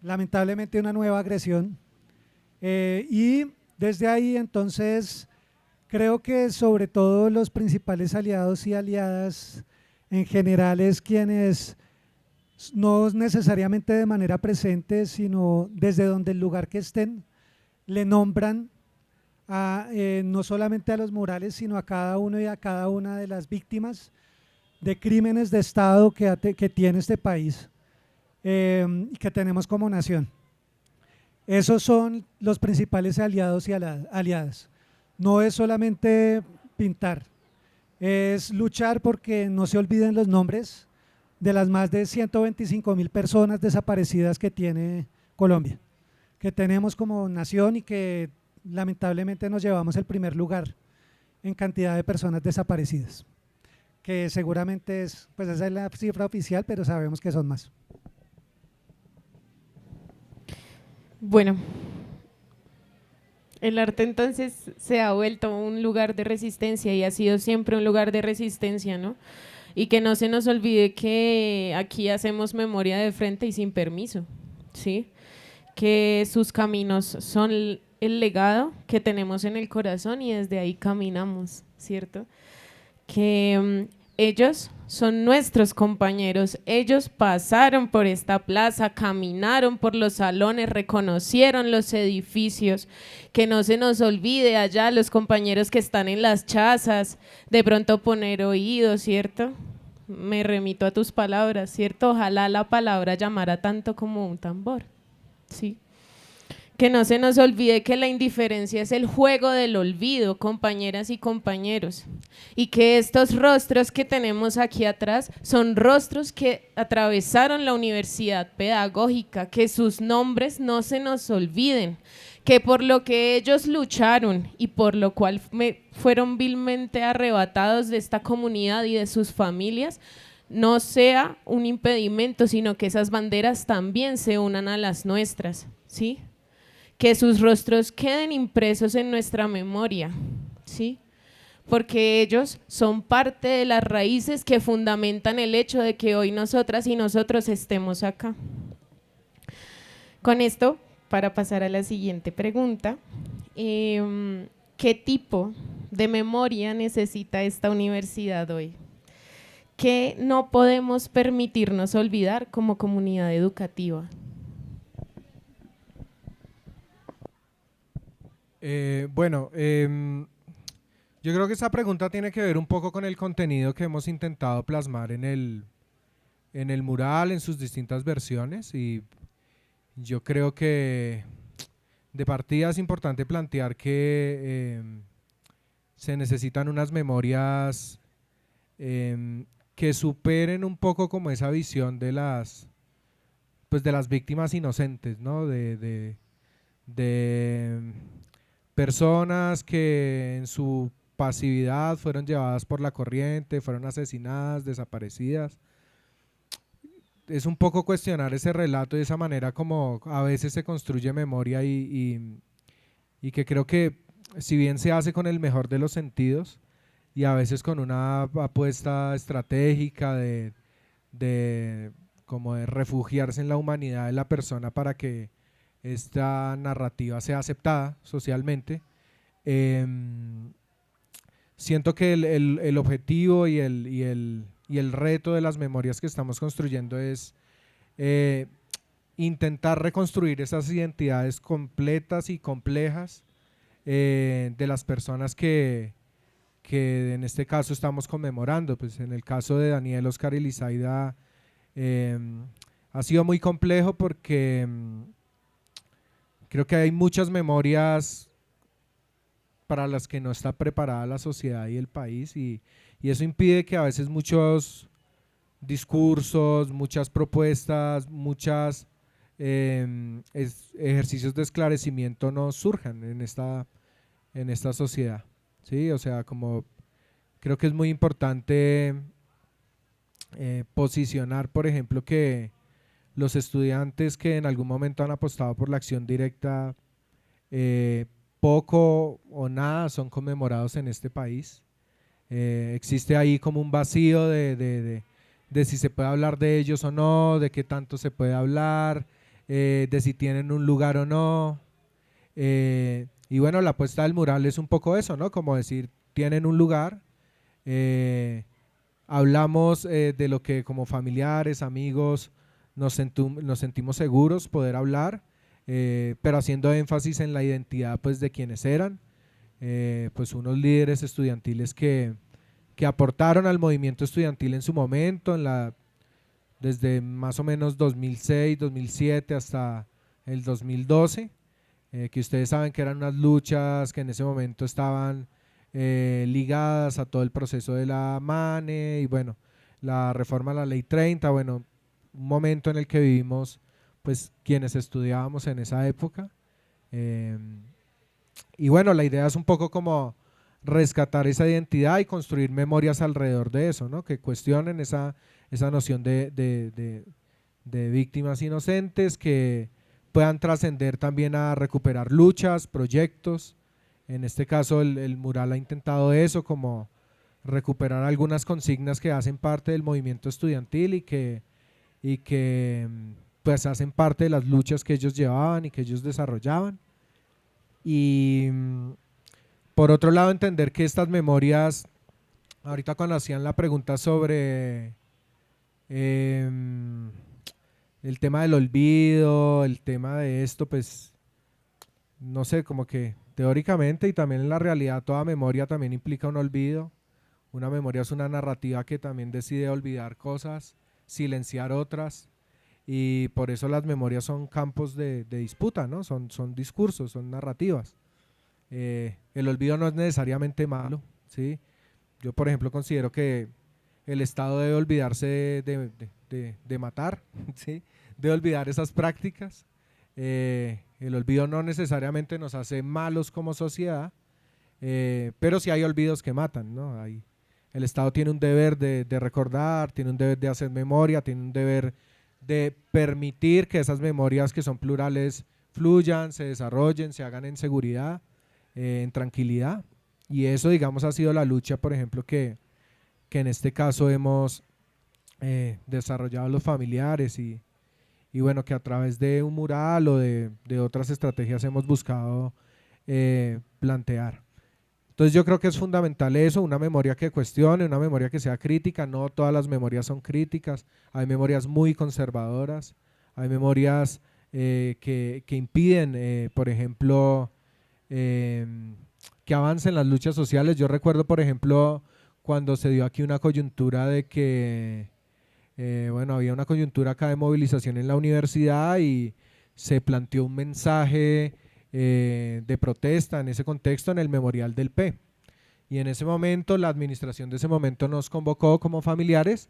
lamentablemente una nueva agresión. Y desde ahí entonces creo que sobre todo los principales aliados y aliadas en general es quienes no necesariamente de manera presente, sino desde donde el lugar que estén, le nombran no solamente a los murales, sino a cada uno y a cada una de las víctimas de crímenes de Estado que tiene este país y que tenemos como nación. Esos son los principales aliados y aliadas. No es solamente pintar, es luchar porque no se olviden los nombres de las más de 125.000 personas desaparecidas que tiene Colombia, que tenemos como nación y que lamentablemente nos llevamos el primer lugar en cantidad de personas desaparecidas, que seguramente pues esa es la cifra oficial, pero sabemos que son más. Bueno, el arte entonces se ha vuelto un lugar de resistencia y ha sido siempre un lugar de resistencia, ¿no? Y que no se nos olvide que aquí hacemos memoria de frente y sin permiso, ¿sí? Que sus caminos son el legado que tenemos en el corazón y desde ahí caminamos, ¿cierto? Que ellos son nuestros compañeros, ellos pasaron por esta plaza, caminaron por los salones, reconocieron los edificios, que no se nos olvide allá los compañeros que están en las chazas, de pronto poner oído, ¿cierto? Me remito a tus palabras, ¿cierto? Ojalá la palabra llamara tanto como un tambor, ¿sí? Que no se nos olvide que la indiferencia es el juego del olvido, compañeras y compañeros, y que estos rostros que tenemos aquí atrás son rostros que atravesaron la universidad pedagógica, que sus nombres no se nos olviden, que por lo que ellos lucharon y por lo cual fueron vilmente arrebatados de esta comunidad y de sus familias, no sea un impedimento, sino que esas banderas también se unan a las nuestras, ¿sí? Que sus rostros queden impresos en nuestra memoria, ¿sí? Porque ellos son parte de las raíces que fundamentan el hecho de que hoy nosotras y nosotros estemos acá. Con esto, para pasar a la siguiente pregunta, ¿qué tipo de memoria necesita esta universidad hoy? ¿Qué no podemos permitirnos olvidar como comunidad educativa? Yo creo que esta pregunta tiene que ver un poco con el contenido que hemos intentado plasmar en el mural, en sus distintas versiones, y yo creo que de partida es importante plantear que se necesitan unas memorias que superen un poco como esa visión de las pues de las víctimas inocentes, ¿no? De personas que en su pasividad fueron llevadas por la corriente, fueron asesinadas, desaparecidas. Es un poco cuestionar ese relato y esa manera como a veces se construye memoria y que creo que si bien se hace con el mejor de los sentidos y a veces con una apuesta estratégica como de refugiarse en la humanidad de la persona para que esta narrativa sea aceptada socialmente, siento que el objetivo y el reto de las memorias que estamos construyendo es intentar reconstruir esas identidades completas y complejas de las personas que en este caso estamos conmemorando. Pues en el caso de Daniel, Oscar y Lizaida ha sido muy complejo porque creo que hay muchas memorias para las que no está preparada la sociedad y el país y eso impide que a veces muchos discursos, muchas propuestas, muchos ejercicios de esclarecimiento no surjan en esta sociedad, ¿sí? O sea, como creo que es muy importante posicionar, por ejemplo, que los estudiantes que en algún momento han apostado por la acción directa, poco o nada son conmemorados en este país. Existe ahí como un vacío de si se puede hablar de ellos o no, de qué tanto se puede hablar, de si tienen un lugar o no. Y bueno, la apuesta del mural es un poco eso, ¿no? Como decir, tienen un lugar, hablamos de lo que como familiares, amigos, nos sentimos seguros poder hablar, pero haciendo énfasis en la identidad pues de quienes eran, pues unos líderes estudiantiles que aportaron al movimiento estudiantil en su momento, desde más o menos 2006, 2007 hasta el 2012, que ustedes saben que eran unas luchas que en ese momento estaban ligadas a todo el proceso de la MANE y bueno, la reforma a la Ley 30, bueno, un momento en el que vivimos pues quienes estudiábamos en esa época. Y bueno, la idea es un poco como rescatar esa identidad y construir memorias alrededor de eso, ¿no? Que cuestionen esa noción de víctimas inocentes, que puedan trascender también a recuperar luchas, proyectos. En este caso el mural ha intentado eso, como recuperar algunas consignas que hacen parte del movimiento estudiantil y que pues hacen parte de las luchas que ellos llevaban y que ellos desarrollaban. Y por otro lado, entender que estas memorias, ahorita cuando hacían la pregunta sobre el tema del olvido, el tema de esto, pues no sé, como que teóricamente y también en la realidad toda memoria también implica un olvido. Una memoria es una narrativa que también decide olvidar cosas, silenciar otras, y por eso las memorias son campos de disputa, ¿no? Son discursos, son narrativas. El olvido no es necesariamente malo, ¿sí? Yo, por ejemplo, considero que el Estado debe olvidarse de matar, ¿sí? Debe olvidar esas prácticas. El olvido no necesariamente nos hace malos como sociedad, pero sí hay olvidos que matan, ¿no? El Estado tiene un deber de recordar, tiene un deber de hacer memoria, tiene un deber de permitir que esas memorias que son plurales fluyan, se desarrollen, se hagan en seguridad, en tranquilidad. Y eso, digamos, ha sido la lucha, por ejemplo, que en este caso hemos desarrollado los familiares y bueno, que a través de un mural o de otras estrategias hemos buscado plantear. Entonces yo creo que es fundamental eso, una memoria que cuestione, una memoria que sea crítica. No todas las memorias son críticas, hay memorias muy conservadoras, hay memorias que impiden, por ejemplo, que avancen las luchas sociales. Yo recuerdo, por ejemplo, cuando se dio aquí una coyuntura de que, bueno, había una coyuntura acá de movilización en la universidad y se planteó un mensaje de protesta en ese contexto en el memorial del P. Y en ese momento la administración de ese momento nos convocó como familiares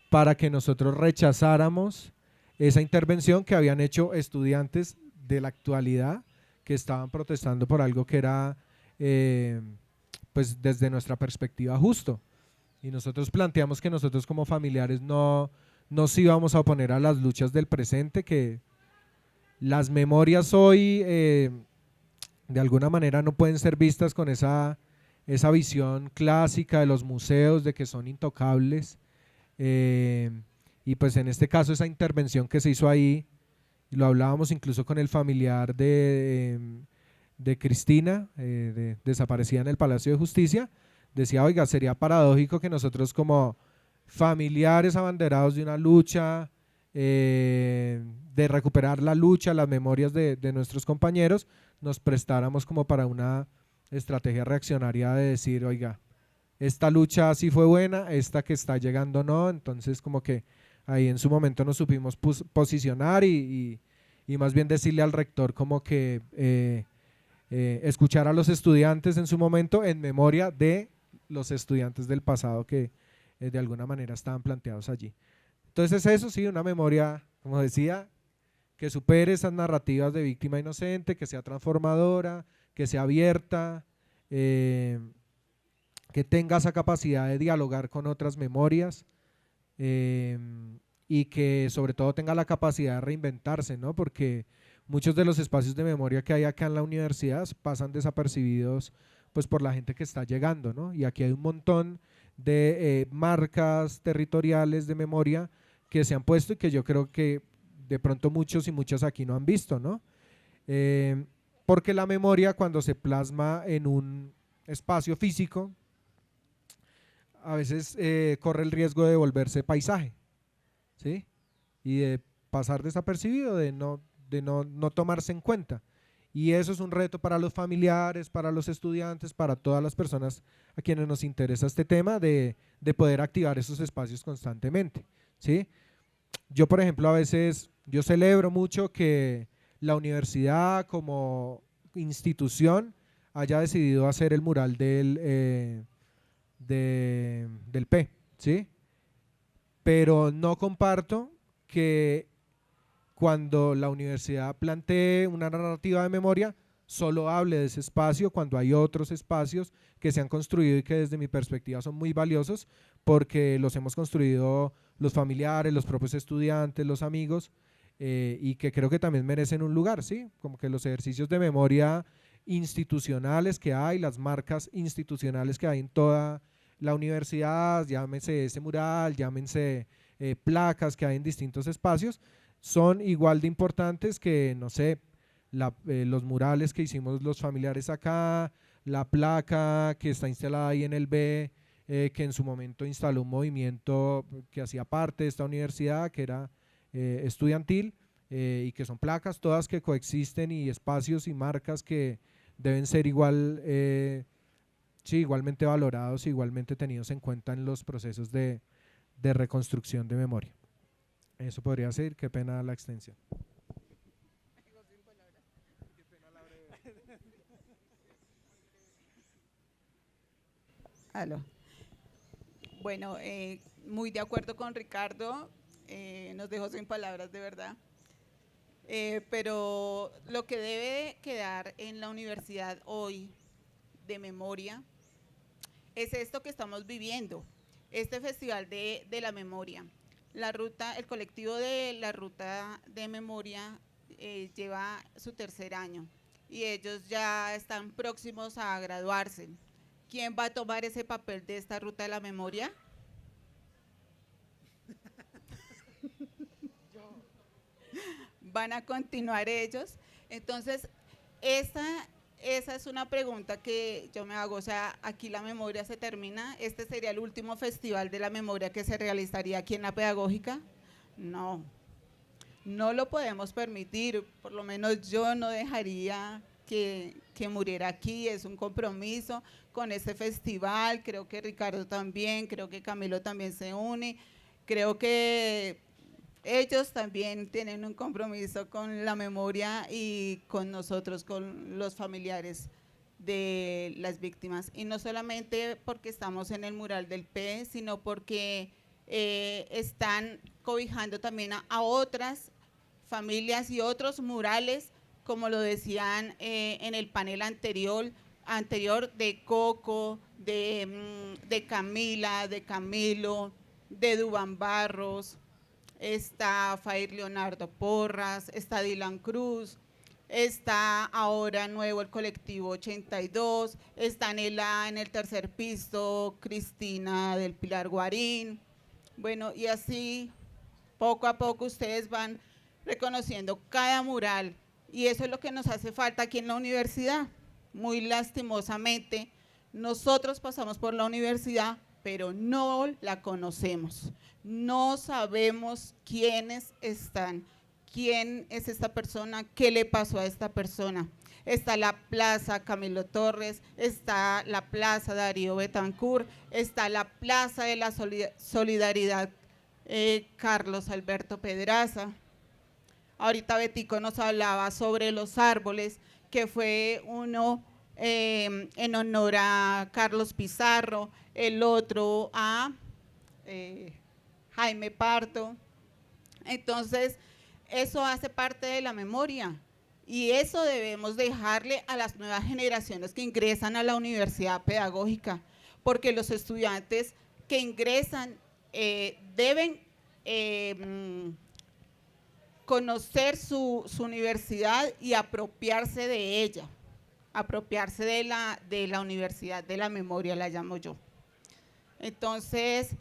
para que nosotros rechazáramos esa intervención que habían hecho estudiantes de la actualidad que estaban protestando por algo que era, pues desde nuestra perspectiva, justo. Y nosotros planteamos que nosotros como familiares no nos íbamos a oponer a las luchas del presente, que las memorias hoy de alguna manera no pueden ser vistas con esa visión clásica de los museos, de que son intocables, y pues en este caso esa intervención que se hizo ahí, lo hablábamos incluso con el familiar de Cristina, desaparecida en el Palacio de Justicia, decía, oiga, sería paradójico que nosotros como familiares abanderados de una lucha, de recuperar la lucha, las memorias de nuestros compañeros, nos prestáramos como para una estrategia reaccionaria de decir, oiga, esta lucha sí fue buena, esta que está llegando no. Entonces como que ahí en su momento nos supimos posicionar y más bien decirle al rector como que escuchar a los estudiantes en su momento en memoria de los estudiantes del pasado que de alguna manera estaban planteados allí. Entonces eso sí, una memoria, como decía, que supere esas narrativas de víctima inocente, que sea transformadora, que sea abierta, que tenga esa capacidad de dialogar con otras memorias, y que sobre todo tenga la capacidad de reinventarse, ¿no? Porque muchos de los espacios de memoria que hay acá en la universidad pasan desapercibidos pues por la gente que está llegando, ¿no? Y aquí hay un montón de marcas territoriales de memoria que se han puesto y que yo creo que de pronto muchos y muchas aquí no han visto, ¿no? Porque la memoria, cuando se plasma en un espacio físico, a veces corre el riesgo de volverse paisaje, ¿sí? Y de pasar desapercibido, de no tomarse en cuenta. Y eso es un reto para los familiares, para los estudiantes, para todas las personas a quienes nos interesa este tema, de poder activar esos espacios constantemente, ¿sí? Yo, por ejemplo, a veces, yo celebro mucho que la universidad como institución haya decidido hacer el mural del P, ¿sí? Pero no comparto que cuando la universidad plantee una narrativa de memoria, solo hable de ese espacio cuando hay otros espacios que se han construido y que desde mi perspectiva son muy valiosos porque los hemos construido los familiares, los propios estudiantes, los amigos, y que creo que también merecen un lugar, ¿sí? Como que los ejercicios de memoria institucionales que hay, las marcas institucionales que hay en toda la universidad, llámense ese mural, llámense placas que hay en distintos espacios, son igual de importantes que, no sé, los murales que hicimos los familiares acá, la placa que está instalada ahí en el B, que en su momento instaló un movimiento que hacía parte de esta universidad, que era estudiantil, y que son placas todas que coexisten y espacios y marcas que deben ser igualmente valorados, igualmente tenidos en cuenta en los procesos de reconstrucción de memoria. Eso podría ser, qué pena la extensión. Aló. Bueno, muy de acuerdo con Ricardo, nos dejó sin palabras de verdad, pero lo que debe quedar en la universidad hoy de memoria es esto que estamos viviendo, este festival de la memoria. El colectivo de la Ruta de Memoria lleva su tercer año y ellos ya están próximos a graduarse. ¿Quién va a tomar ese papel de esta Ruta de la Memoria? Van a continuar ellos. Entonces, esa es una pregunta que yo me hago, o sea, aquí la memoria se termina, este sería el último festival de la memoria que se realizaría aquí en la pedagógica. No lo podemos permitir, por lo menos yo no dejaría que muriera aquí, es un compromiso con este festival, creo que Ricardo también, creo que Camilo también se une, creo que ellos también tienen un compromiso con la memoria y con nosotros, con los familiares de las víctimas. Y no solamente porque estamos en el mural del P, sino porque están cobijando también a otras familias y otros murales, como lo decían en el panel anterior de Coco, de Camila, de Camilo, de Dubán Barros, está Fair Leonardo Porras, está Dylan Cruz, está ahora nuevo el colectivo 82, está en el tercer piso Cristina del Pilar Guarín. Bueno, y así poco a poco ustedes van reconociendo cada mural, y eso es lo que nos hace falta aquí en la universidad. Muy lastimosamente, nosotros pasamos por la universidad, pero no la conocemos, no sabemos quiénes están, quién es esta persona, qué le pasó a esta persona. Está la Plaza Camilo Torres, está la Plaza Darío Betancourt, está la Plaza de la Solidaridad Carlos Alberto Pedraza. Ahorita Betico nos hablaba sobre los árboles, que fue uno en honor a Carlos Pizarro, el otro a Jaime Pardo. Entonces, eso hace parte de la memoria, y eso debemos dejarle a las nuevas generaciones que ingresan a la universidad pedagógica, porque los estudiantes que ingresan deben conocer su universidad y apropiarse de ella, apropiarse de la universidad, de la memoria, la llamo yo. Entonces,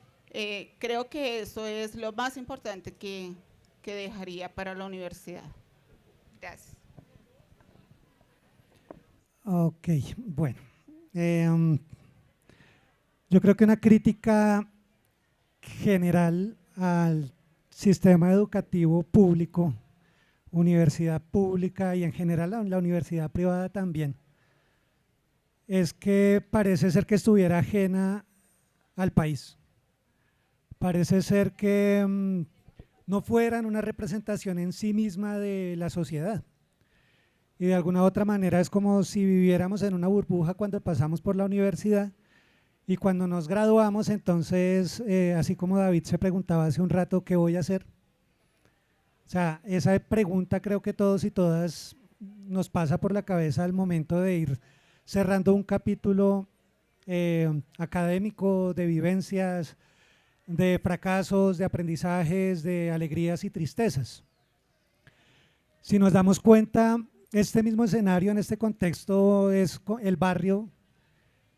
creo que eso es lo más importante que dejaría para la universidad. Gracias. Ok, bueno. Yo creo que una crítica general al sistema educativo público, universidad pública y en general la universidad privada también, es que parece ser que estuviera ajena al país. Parece ser que no fueran una representación en sí misma de la sociedad. Y de alguna u otra manera es como si viviéramos en una burbuja cuando pasamos por la universidad, y cuando nos graduamos, entonces, así como David se preguntaba hace un rato, ¿qué voy a hacer? O sea, esa pregunta creo que todos y todas nos pasa por la cabeza al momento de ir cerrando un capítulo académico, de vivencias, de fracasos, de aprendizajes, de alegrías y tristezas. Si nos damos cuenta, este mismo escenario en este contexto es el barrio,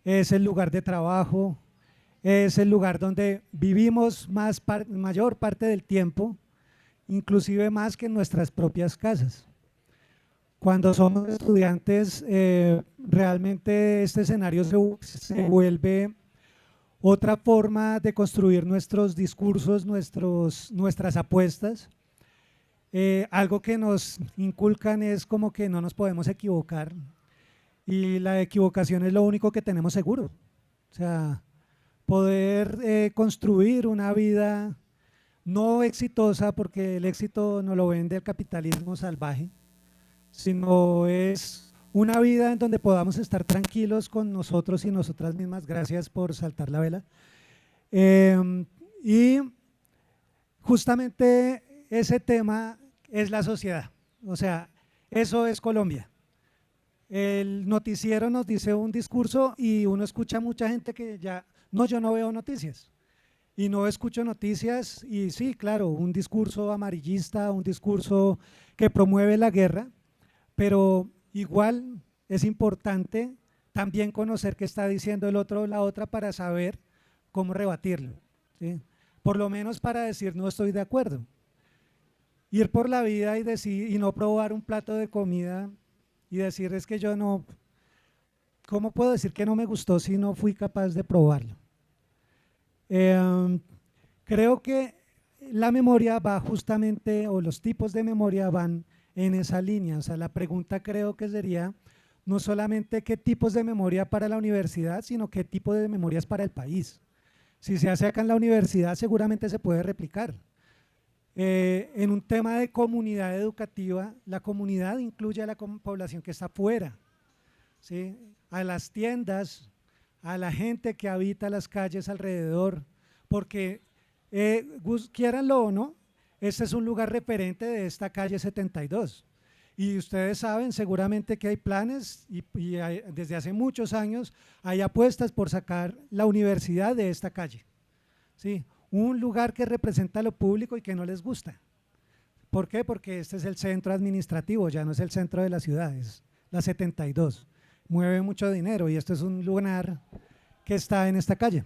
es el lugar de trabajo, es el lugar donde vivimos mayor parte del tiempo, inclusive más que en nuestras propias casas. Cuando somos estudiantes, realmente este escenario se vuelve otra forma de construir nuestros discursos, nuestras apuestas. Algo que nos inculcan es como que no nos podemos equivocar, y la equivocación es lo único que tenemos seguro. O sea, poder construir una vida no exitosa, porque el éxito no lo vende el capitalismo salvaje, sino es una vida en donde podamos estar tranquilos con nosotros y nosotras mismas. Gracias por saltar la vela. Y justamente ese tema es la sociedad, o sea, eso es Colombia. El noticiero nos dice un discurso y uno escucha a mucha gente que ya, no, yo no veo noticias y no escucho noticias, y sí, claro, un discurso amarillista, un discurso que promueve la guerra, pero igual es importante también conocer qué está diciendo el otro o la otra para saber cómo rebatirlo, ¿sí? Por lo menos para decir no estoy de acuerdo. Ir por la vida y decir, y no probar un plato de comida y decir es que yo no, ¿cómo puedo decir que no me gustó si no fui capaz de probarlo? Creo que la memoria va justamente, o los tipos de memoria van en esa línea. O sea, la pregunta creo que sería no solamente qué tipos de memoria para la universidad, sino qué tipo de memorias para el país. Si se hace acá en la universidad, seguramente se puede replicar. En un tema de comunidad educativa, la comunidad incluye a la población que está afuera, ¿sí? A las tiendas, a la gente que habita las calles alrededor, porque Quiéranlo o no, este es un lugar referente de esta calle 72. Y ustedes saben seguramente que hay planes y desde hace muchos años hay apuestas por sacar la universidad de esta calle. ¿Sí? Un lugar que representa lo público y que no les gusta. ¿Por qué? Porque este es el centro administrativo, ya no es el centro de la ciudad, es la 72. Mueve mucho dinero y esto es un lugar que está en esta calle.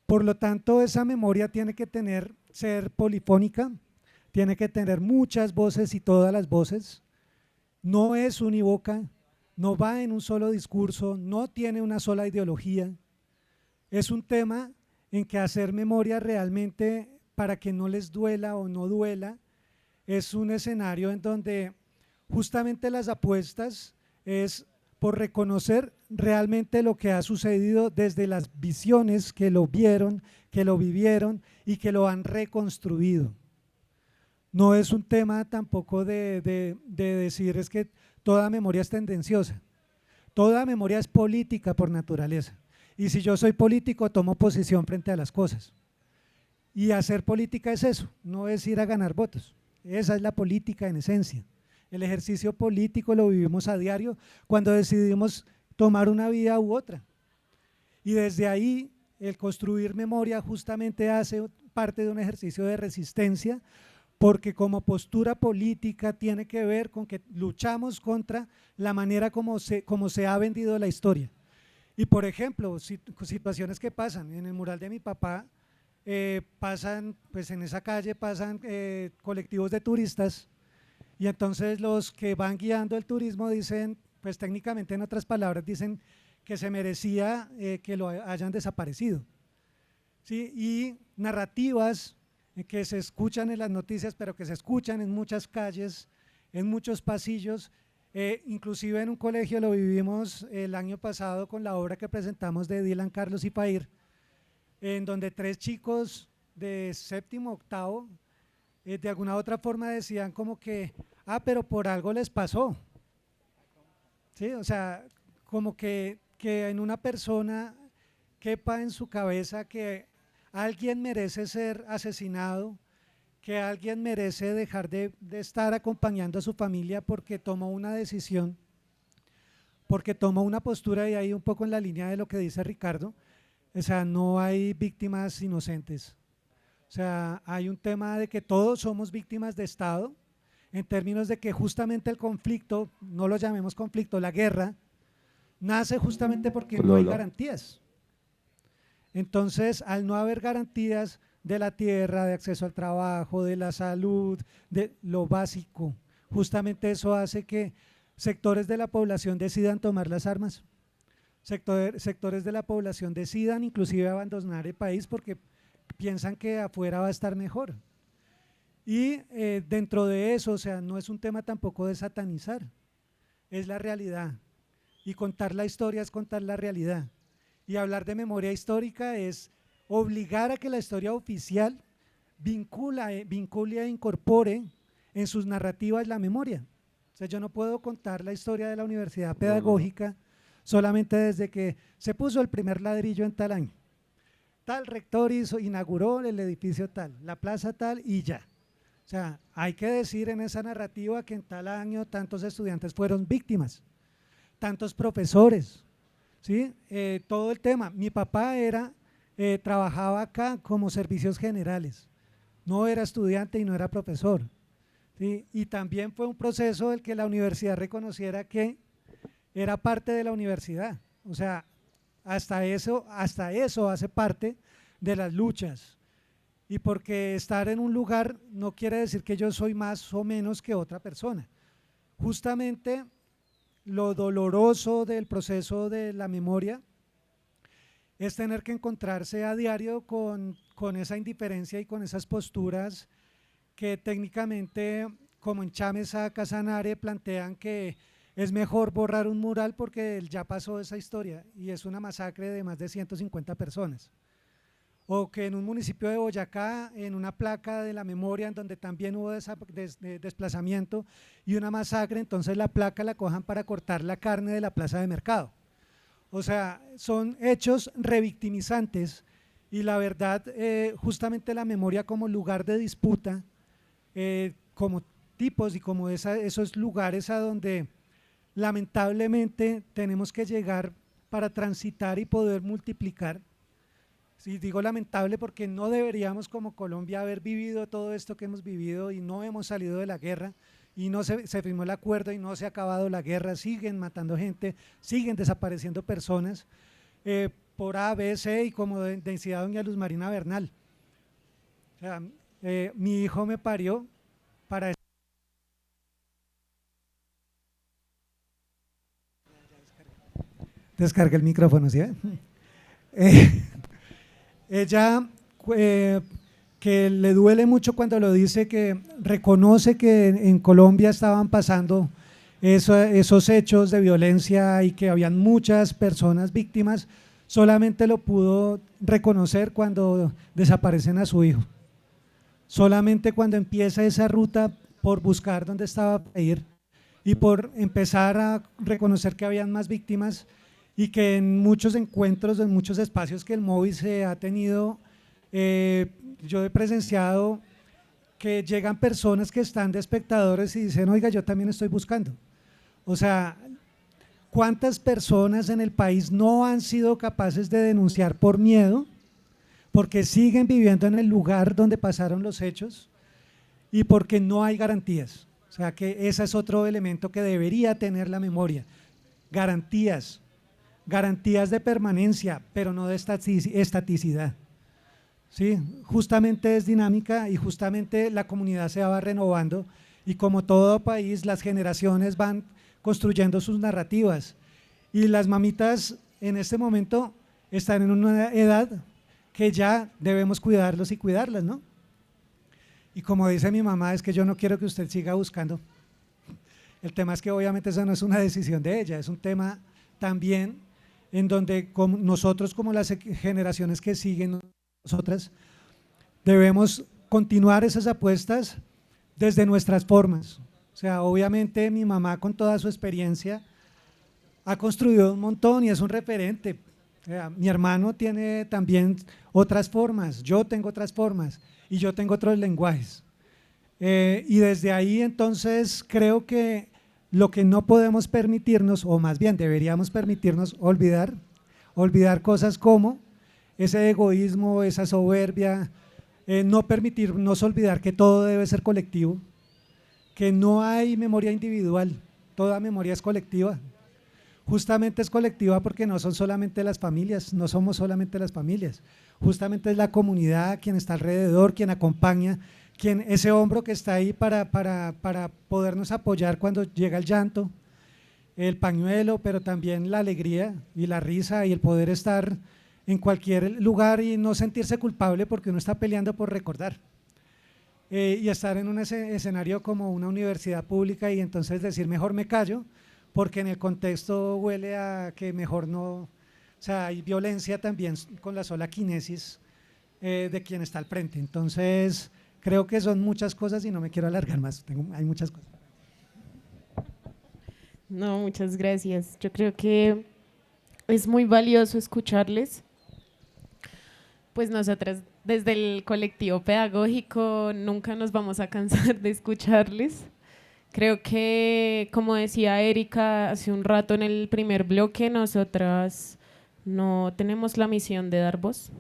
Por lo tanto, esa memoria tiene que ser polifónica, tiene que tener muchas voces y todas las voces, no es unívoca, no va en un solo discurso, no tiene una sola ideología, es un tema en que hacer memoria realmente, para que no les duela o no duela, es un escenario en donde justamente las apuestas es por reconocer realmente lo que ha sucedido desde las visiones que lo vieron, que lo vivieron y que lo han reconstruido. No es un tema tampoco de decir es que toda memoria es tendenciosa, toda memoria es política por naturaleza. Y si yo soy político, tomo posición frente a las cosas. Y hacer política es eso, no es ir a ganar votos. Esa es la política en esencia. El ejercicio político lo vivimos a diario cuando decidimos tomar una vía u otra. Y desde ahí, el construir memoria justamente hace parte de un ejercicio de resistencia, porque como postura política tiene que ver con que luchamos contra la manera como se ha vendido la historia. Y por ejemplo, situaciones que pasan, en el mural de mi papá, pasan, pues en esa calle pasan colectivos de turistas y entonces los que van guiando el turismo dicen, pues técnicamente en otras palabras dicen que se merecía que lo hayan desaparecido. ¿Sí? Y narrativas que se escuchan en las noticias, pero que se escuchan en muchas calles, en muchos pasillos, inclusive en un colegio lo vivimos el año pasado con la obra que presentamos de Dylan, Carlos y Pair, en donde 3 chicos de séptimo, octavo, de alguna otra forma decían como que, pero por algo les pasó. ¿Sí? O sea, como que en una persona quepa en su cabeza que alguien merece ser asesinado, que alguien merece dejar de estar acompañando a su familia porque tomó una decisión, porque tomó una postura, y ahí un poco en la línea de lo que dice Ricardo, o sea, no hay víctimas inocentes. O sea, hay un tema de que todos somos víctimas de Estado, en términos de que justamente el conflicto, no lo llamemos conflicto, la guerra, nace justamente porque no hay garantías. Entonces, al no haber garantías de la tierra, de acceso al trabajo, de la salud, de lo básico, justamente eso hace que sectores de la población decidan tomar las armas, sectores de la población decidan inclusive abandonar el país porque piensan que afuera va a estar mejor. Y dentro de eso, o sea, no es un tema tampoco de satanizar, es la realidad, y contar la historia es contar la realidad. Y hablar de memoria histórica es obligar a que la historia oficial vincule e incorpore en sus narrativas la memoria. O sea, yo no puedo contar la historia de la universidad pedagógica solamente desde que se puso el primer ladrillo en tal año. Tal rector inauguró el edificio tal, la plaza tal y ya. O sea, hay que decir en esa narrativa que en tal año tantos estudiantes fueron víctimas, tantos profesores. ¿Sí? Todo el tema, mi papá trabajaba acá como servicios generales, no era estudiante y no era profesor, ¿sí? Y también fue un proceso el que la universidad reconociera que era parte de la universidad, o sea, hasta eso hace parte de las luchas, y porque estar en un lugar no quiere decir que yo soy más o menos que otra persona, justamente. Lo doloroso del proceso de la memoria es tener que encontrarse a diario con esa indiferencia y con esas posturas que técnicamente, como en Chámeza, Casanare, plantean que es mejor borrar un mural porque ya pasó esa historia y es una masacre de más de 150 personas. O que en un municipio de Boyacá, en una placa de la memoria en donde también hubo desplazamiento y una masacre, entonces la placa la cojan para cortar la carne de la plaza de mercado. O sea, son hechos revictimizantes Y la verdad, justamente la memoria como lugar de disputa, como tipos y como esos lugares a donde lamentablemente tenemos que llegar para transitar y poder multiplicar. Sí, digo lamentable porque no deberíamos como Colombia haber vivido todo esto que hemos vivido y no hemos salido de la guerra y no se firmó el acuerdo y no se ha acabado la guerra, siguen matando gente, siguen desapareciendo personas por A, B, C y como densidad doña Luz Marina Bernal. O sea, mi hijo me parió para descarga el micrófono, ¿sí? Ella que le duele mucho cuando lo dice, que reconoce que en Colombia estaban pasando esos hechos de violencia y que habían muchas personas víctimas, solamente lo pudo reconocer cuando desaparecen a su hijo. Solamente cuando empieza esa ruta por buscar dónde estaba para ir y por empezar a reconocer que habían más víctimas, y que en muchos encuentros, en muchos espacios que el MOVI se ha tenido, yo he presenciado que llegan personas que están de espectadores y dicen, oiga, yo también estoy buscando. O sea, ¿cuántas personas en el país no han sido capaces de denunciar por miedo, porque siguen viviendo en el lugar donde pasaron los hechos y porque no hay garantías? O sea, que ese es otro elemento que debería tener la memoria, garantías de permanencia, pero no de estaticidad. ¿Sí? Justamente es dinámica y justamente la comunidad se va renovando y como todo país las generaciones van construyendo sus narrativas y las mamitas en este momento están en una edad que ya debemos cuidarlos y cuidarlas, ¿no? Y como dice mi mamá, es que yo no quiero que usted siga buscando. El tema es que obviamente eso no es una decisión de ella, es un tema también en donde nosotros como las generaciones que siguen nosotras debemos continuar esas apuestas desde nuestras formas. O sea, obviamente mi mamá con toda su experiencia ha construido un montón y es un referente. O sea, mi hermano tiene también otras formas, yo tengo otras formas y yo tengo otros lenguajes. Y desde ahí entonces creo que lo que no podemos permitirnos, o más bien deberíamos permitirnos olvidar cosas como ese egoísmo, esa soberbia, no permitirnos olvidar que todo debe ser colectivo, que no hay memoria individual, toda memoria es colectiva. Justamente es colectiva porque no son solamente las familias, no somos solamente las familias, justamente es la comunidad, quien está alrededor, quien acompaña, ese hombro que está ahí para podernos apoyar cuando llega el llanto, el pañuelo, pero también la alegría y la risa y el poder estar en cualquier lugar y no sentirse culpable porque uno está peleando por recordar. Y estar en un escenario como una universidad pública y entonces decir mejor me callo porque en el contexto huele a que mejor no, o sea, hay violencia también con la sola quinesis de quien está al frente. Entonces creo que son muchas cosas y no me quiero alargar más, hay muchas cosas. No, muchas gracias. Yo creo que es muy valioso escucharles. Pues nosotras desde el colectivo pedagógico nunca nos vamos a cansar de escucharles. Creo que, como decía Erika hace un rato en el primer bloque, nosotras no tenemos la misión de dar voz.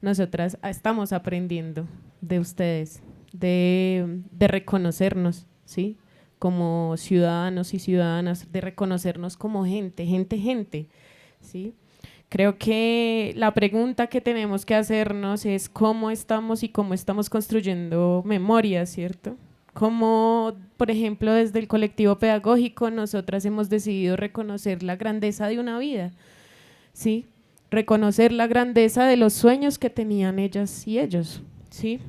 Nosotras estamos aprendiendo de ustedes, de reconocernos, ¿sí? Como ciudadanos y ciudadanas, de reconocernos como gente, ¿sí? Creo que la pregunta que tenemos que hacernos es cómo estamos y cómo estamos construyendo memoria, ¿cierto? Como, por ejemplo, desde el colectivo pedagógico, nosotras hemos decidido reconocer la grandeza de una vida, ¿sí? Reconocer la grandeza de los sueños que tenían ellas y ellos, ¿sí?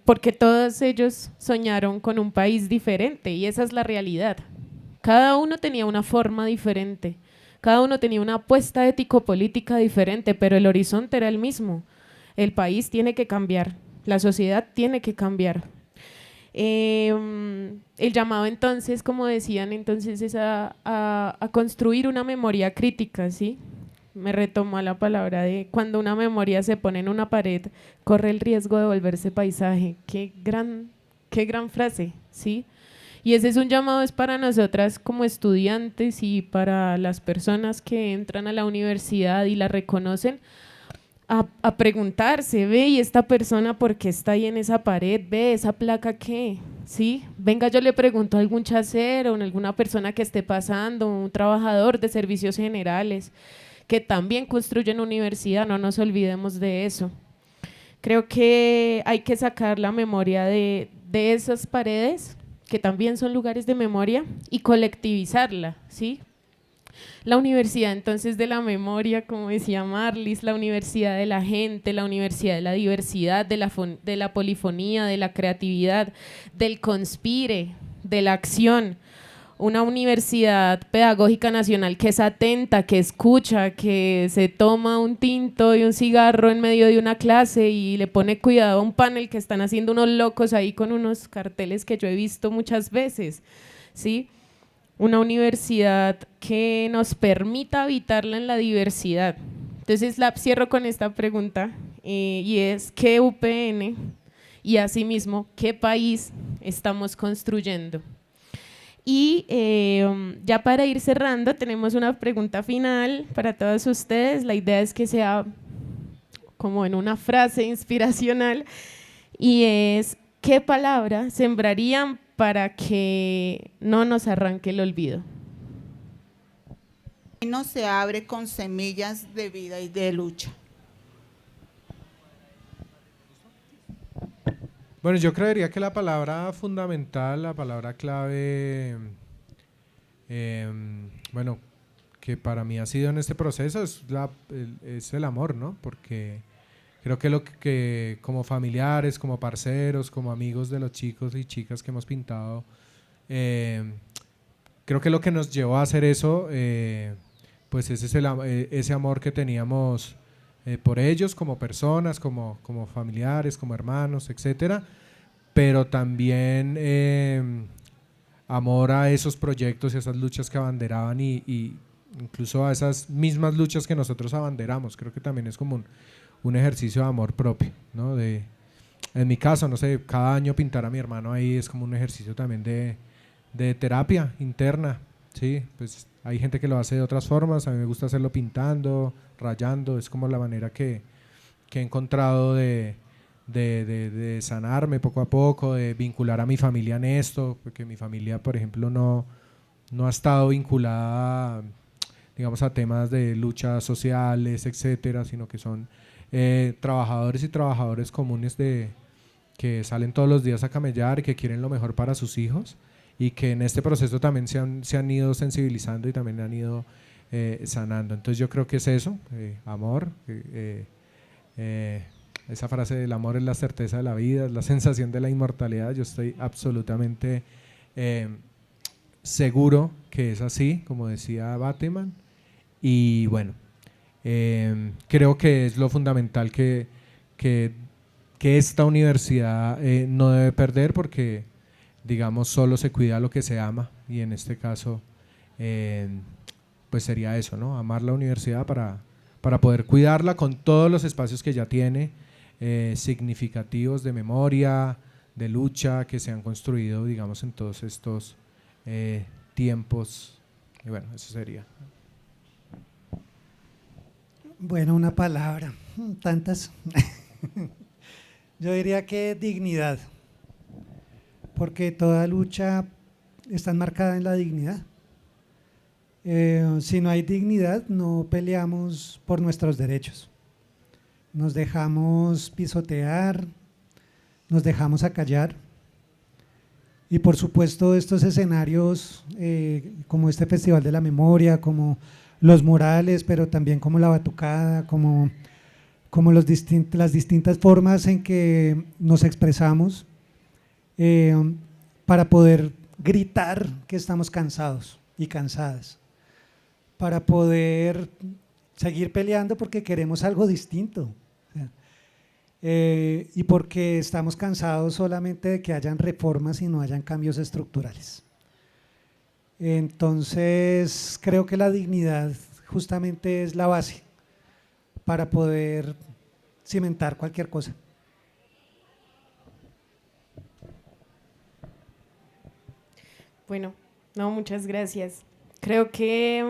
Porque todos ellos soñaron con un país diferente y esa es la realidad. Cada uno tenía una forma diferente, cada uno tenía una apuesta ético-política diferente, pero el horizonte era el mismo. El país tiene que cambiar, la sociedad tiene que cambiar. El llamado entonces, como decían entonces, es a construir una memoria crítica, ¿sí? me retomó a la palabra de cuando una memoria se pone en una pared, corre el riesgo de volverse paisaje. Qué gran frase, ¿sí? Y ese es un llamado es para nosotras como estudiantes y para las personas que entran a la universidad y la reconocen, a preguntarse, ve, ¿y esta persona por qué está ahí en esa pared? Ve, ¿esa placa qué? ¿Sí? Venga, yo le pregunto a algún chacero, a alguna persona que esté pasando, un trabajador de servicios generales, que también construyen universidad, no nos olvidemos de eso. Creo que hay que sacar la memoria de esas paredes, que también son lugares de memoria, y colectivizarla, ¿sí? La universidad entonces de la memoria, como decía Marlis, la universidad de la gente, la universidad de la diversidad, de la polifonía, de la creatividad, del conspire, de la acción. Una universidad pedagógica nacional que es atenta, que escucha, que se toma un tinto y un cigarro en medio de una clase y le pone cuidado a un panel que están haciendo unos locos ahí con unos carteles que yo he visto muchas veces, ¿sí? Una universidad que nos permita habitarla en la diversidad. Entonces cierro con esta pregunta y es ¿qué UPN y asimismo qué país estamos construyendo? Y ya para ir cerrando tenemos una pregunta final para todos ustedes. La idea es que sea como en una frase inspiracional y es ¿qué palabra sembrarían para que no nos arranque el olvido? El camino se abre con semillas de vida y de lucha. Bueno, yo creería que la palabra fundamental, la palabra clave, bueno, que para mí ha sido en este proceso es el amor, ¿no? Porque creo que lo que como familiares, como parceros, como amigos de los chicos y chicas que hemos pintado, creo que lo que nos llevó a hacer eso, pues ese es ese amor que teníamos por ellos como personas, como familiares, como hermanos, etcétera, pero también amor a esos proyectos y a esas luchas que abanderaban y incluso a esas mismas luchas que nosotros abanderamos. Creo que también es como un ejercicio de amor propio, ¿no? En mi caso, no sé, cada año pintar a mi hermano ahí es como un ejercicio también de terapia interna, ¿sí? Pues hay gente que lo hace de otras formas, a mí me gusta hacerlo pintando, rayando, es como la manera que he encontrado de sanarme poco a poco, de vincular a mi familia en esto, porque mi familia, por ejemplo, no ha estado vinculada, digamos, a temas de luchas sociales, etcétera, sino que son trabajadores y trabajadoras comunes que salen todos los días a camellar y que quieren lo mejor para sus hijos y que en este proceso también se han ido sensibilizando y también han ido sanando. Entonces yo creo que es eso, amor, esa frase del amor es la certeza de la vida, es la sensación de la inmortalidad. Yo estoy absolutamente seguro que es así, como decía Bateman, y bueno, creo que es lo fundamental que esta universidad no debe perder, porque digamos solo se cuida lo que se ama, y en este caso pues sería eso, ¿no? Amar la universidad para poder cuidarla con todos los espacios que ya tiene, significativos de memoria, de lucha, que se han construido, digamos, en todos estos tiempos. Y bueno, eso sería. Bueno, una palabra, tantas. Yo diría que dignidad, porque toda lucha está enmarcada en la dignidad. Si no hay dignidad, no peleamos por nuestros derechos. Nos dejamos pisotear, nos dejamos acallar. Y por supuesto estos escenarios como este Festival de la Memoria, como los murales, pero también como la batucada, como las distintas formas en que nos expresamos para poder gritar que estamos cansados y cansadas, para poder seguir peleando porque queremos algo distinto, y porque estamos cansados solamente de que hayan reformas y no hayan cambios estructurales. Entonces creo que la dignidad justamente es la base para poder cimentar cualquier cosa. Bueno, no, muchas gracias. Creo que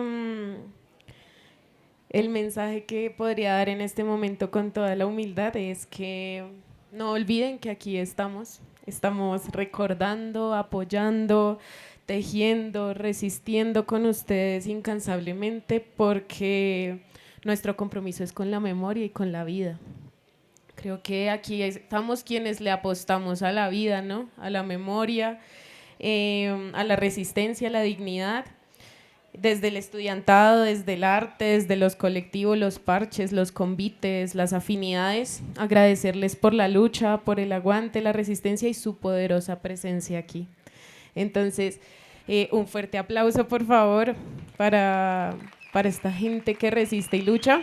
el mensaje que podría dar en este momento con toda la humildad es que no olviden que aquí estamos recordando, apoyando, tejiendo, resistiendo con ustedes incansablemente, porque nuestro compromiso es con la memoria y con la vida. Creo que aquí estamos quienes le apostamos a la vida, ¿no? A la memoria, a la resistencia, a la dignidad, desde el estudiantado, desde el arte, desde los colectivos, los parches, los convites, las afinidades. Agradecerles por la lucha, por el aguante, la resistencia y su poderosa presencia aquí. Entonces, un fuerte aplauso, por favor, para esta gente que resiste y lucha.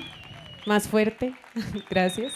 Más fuerte. Gracias.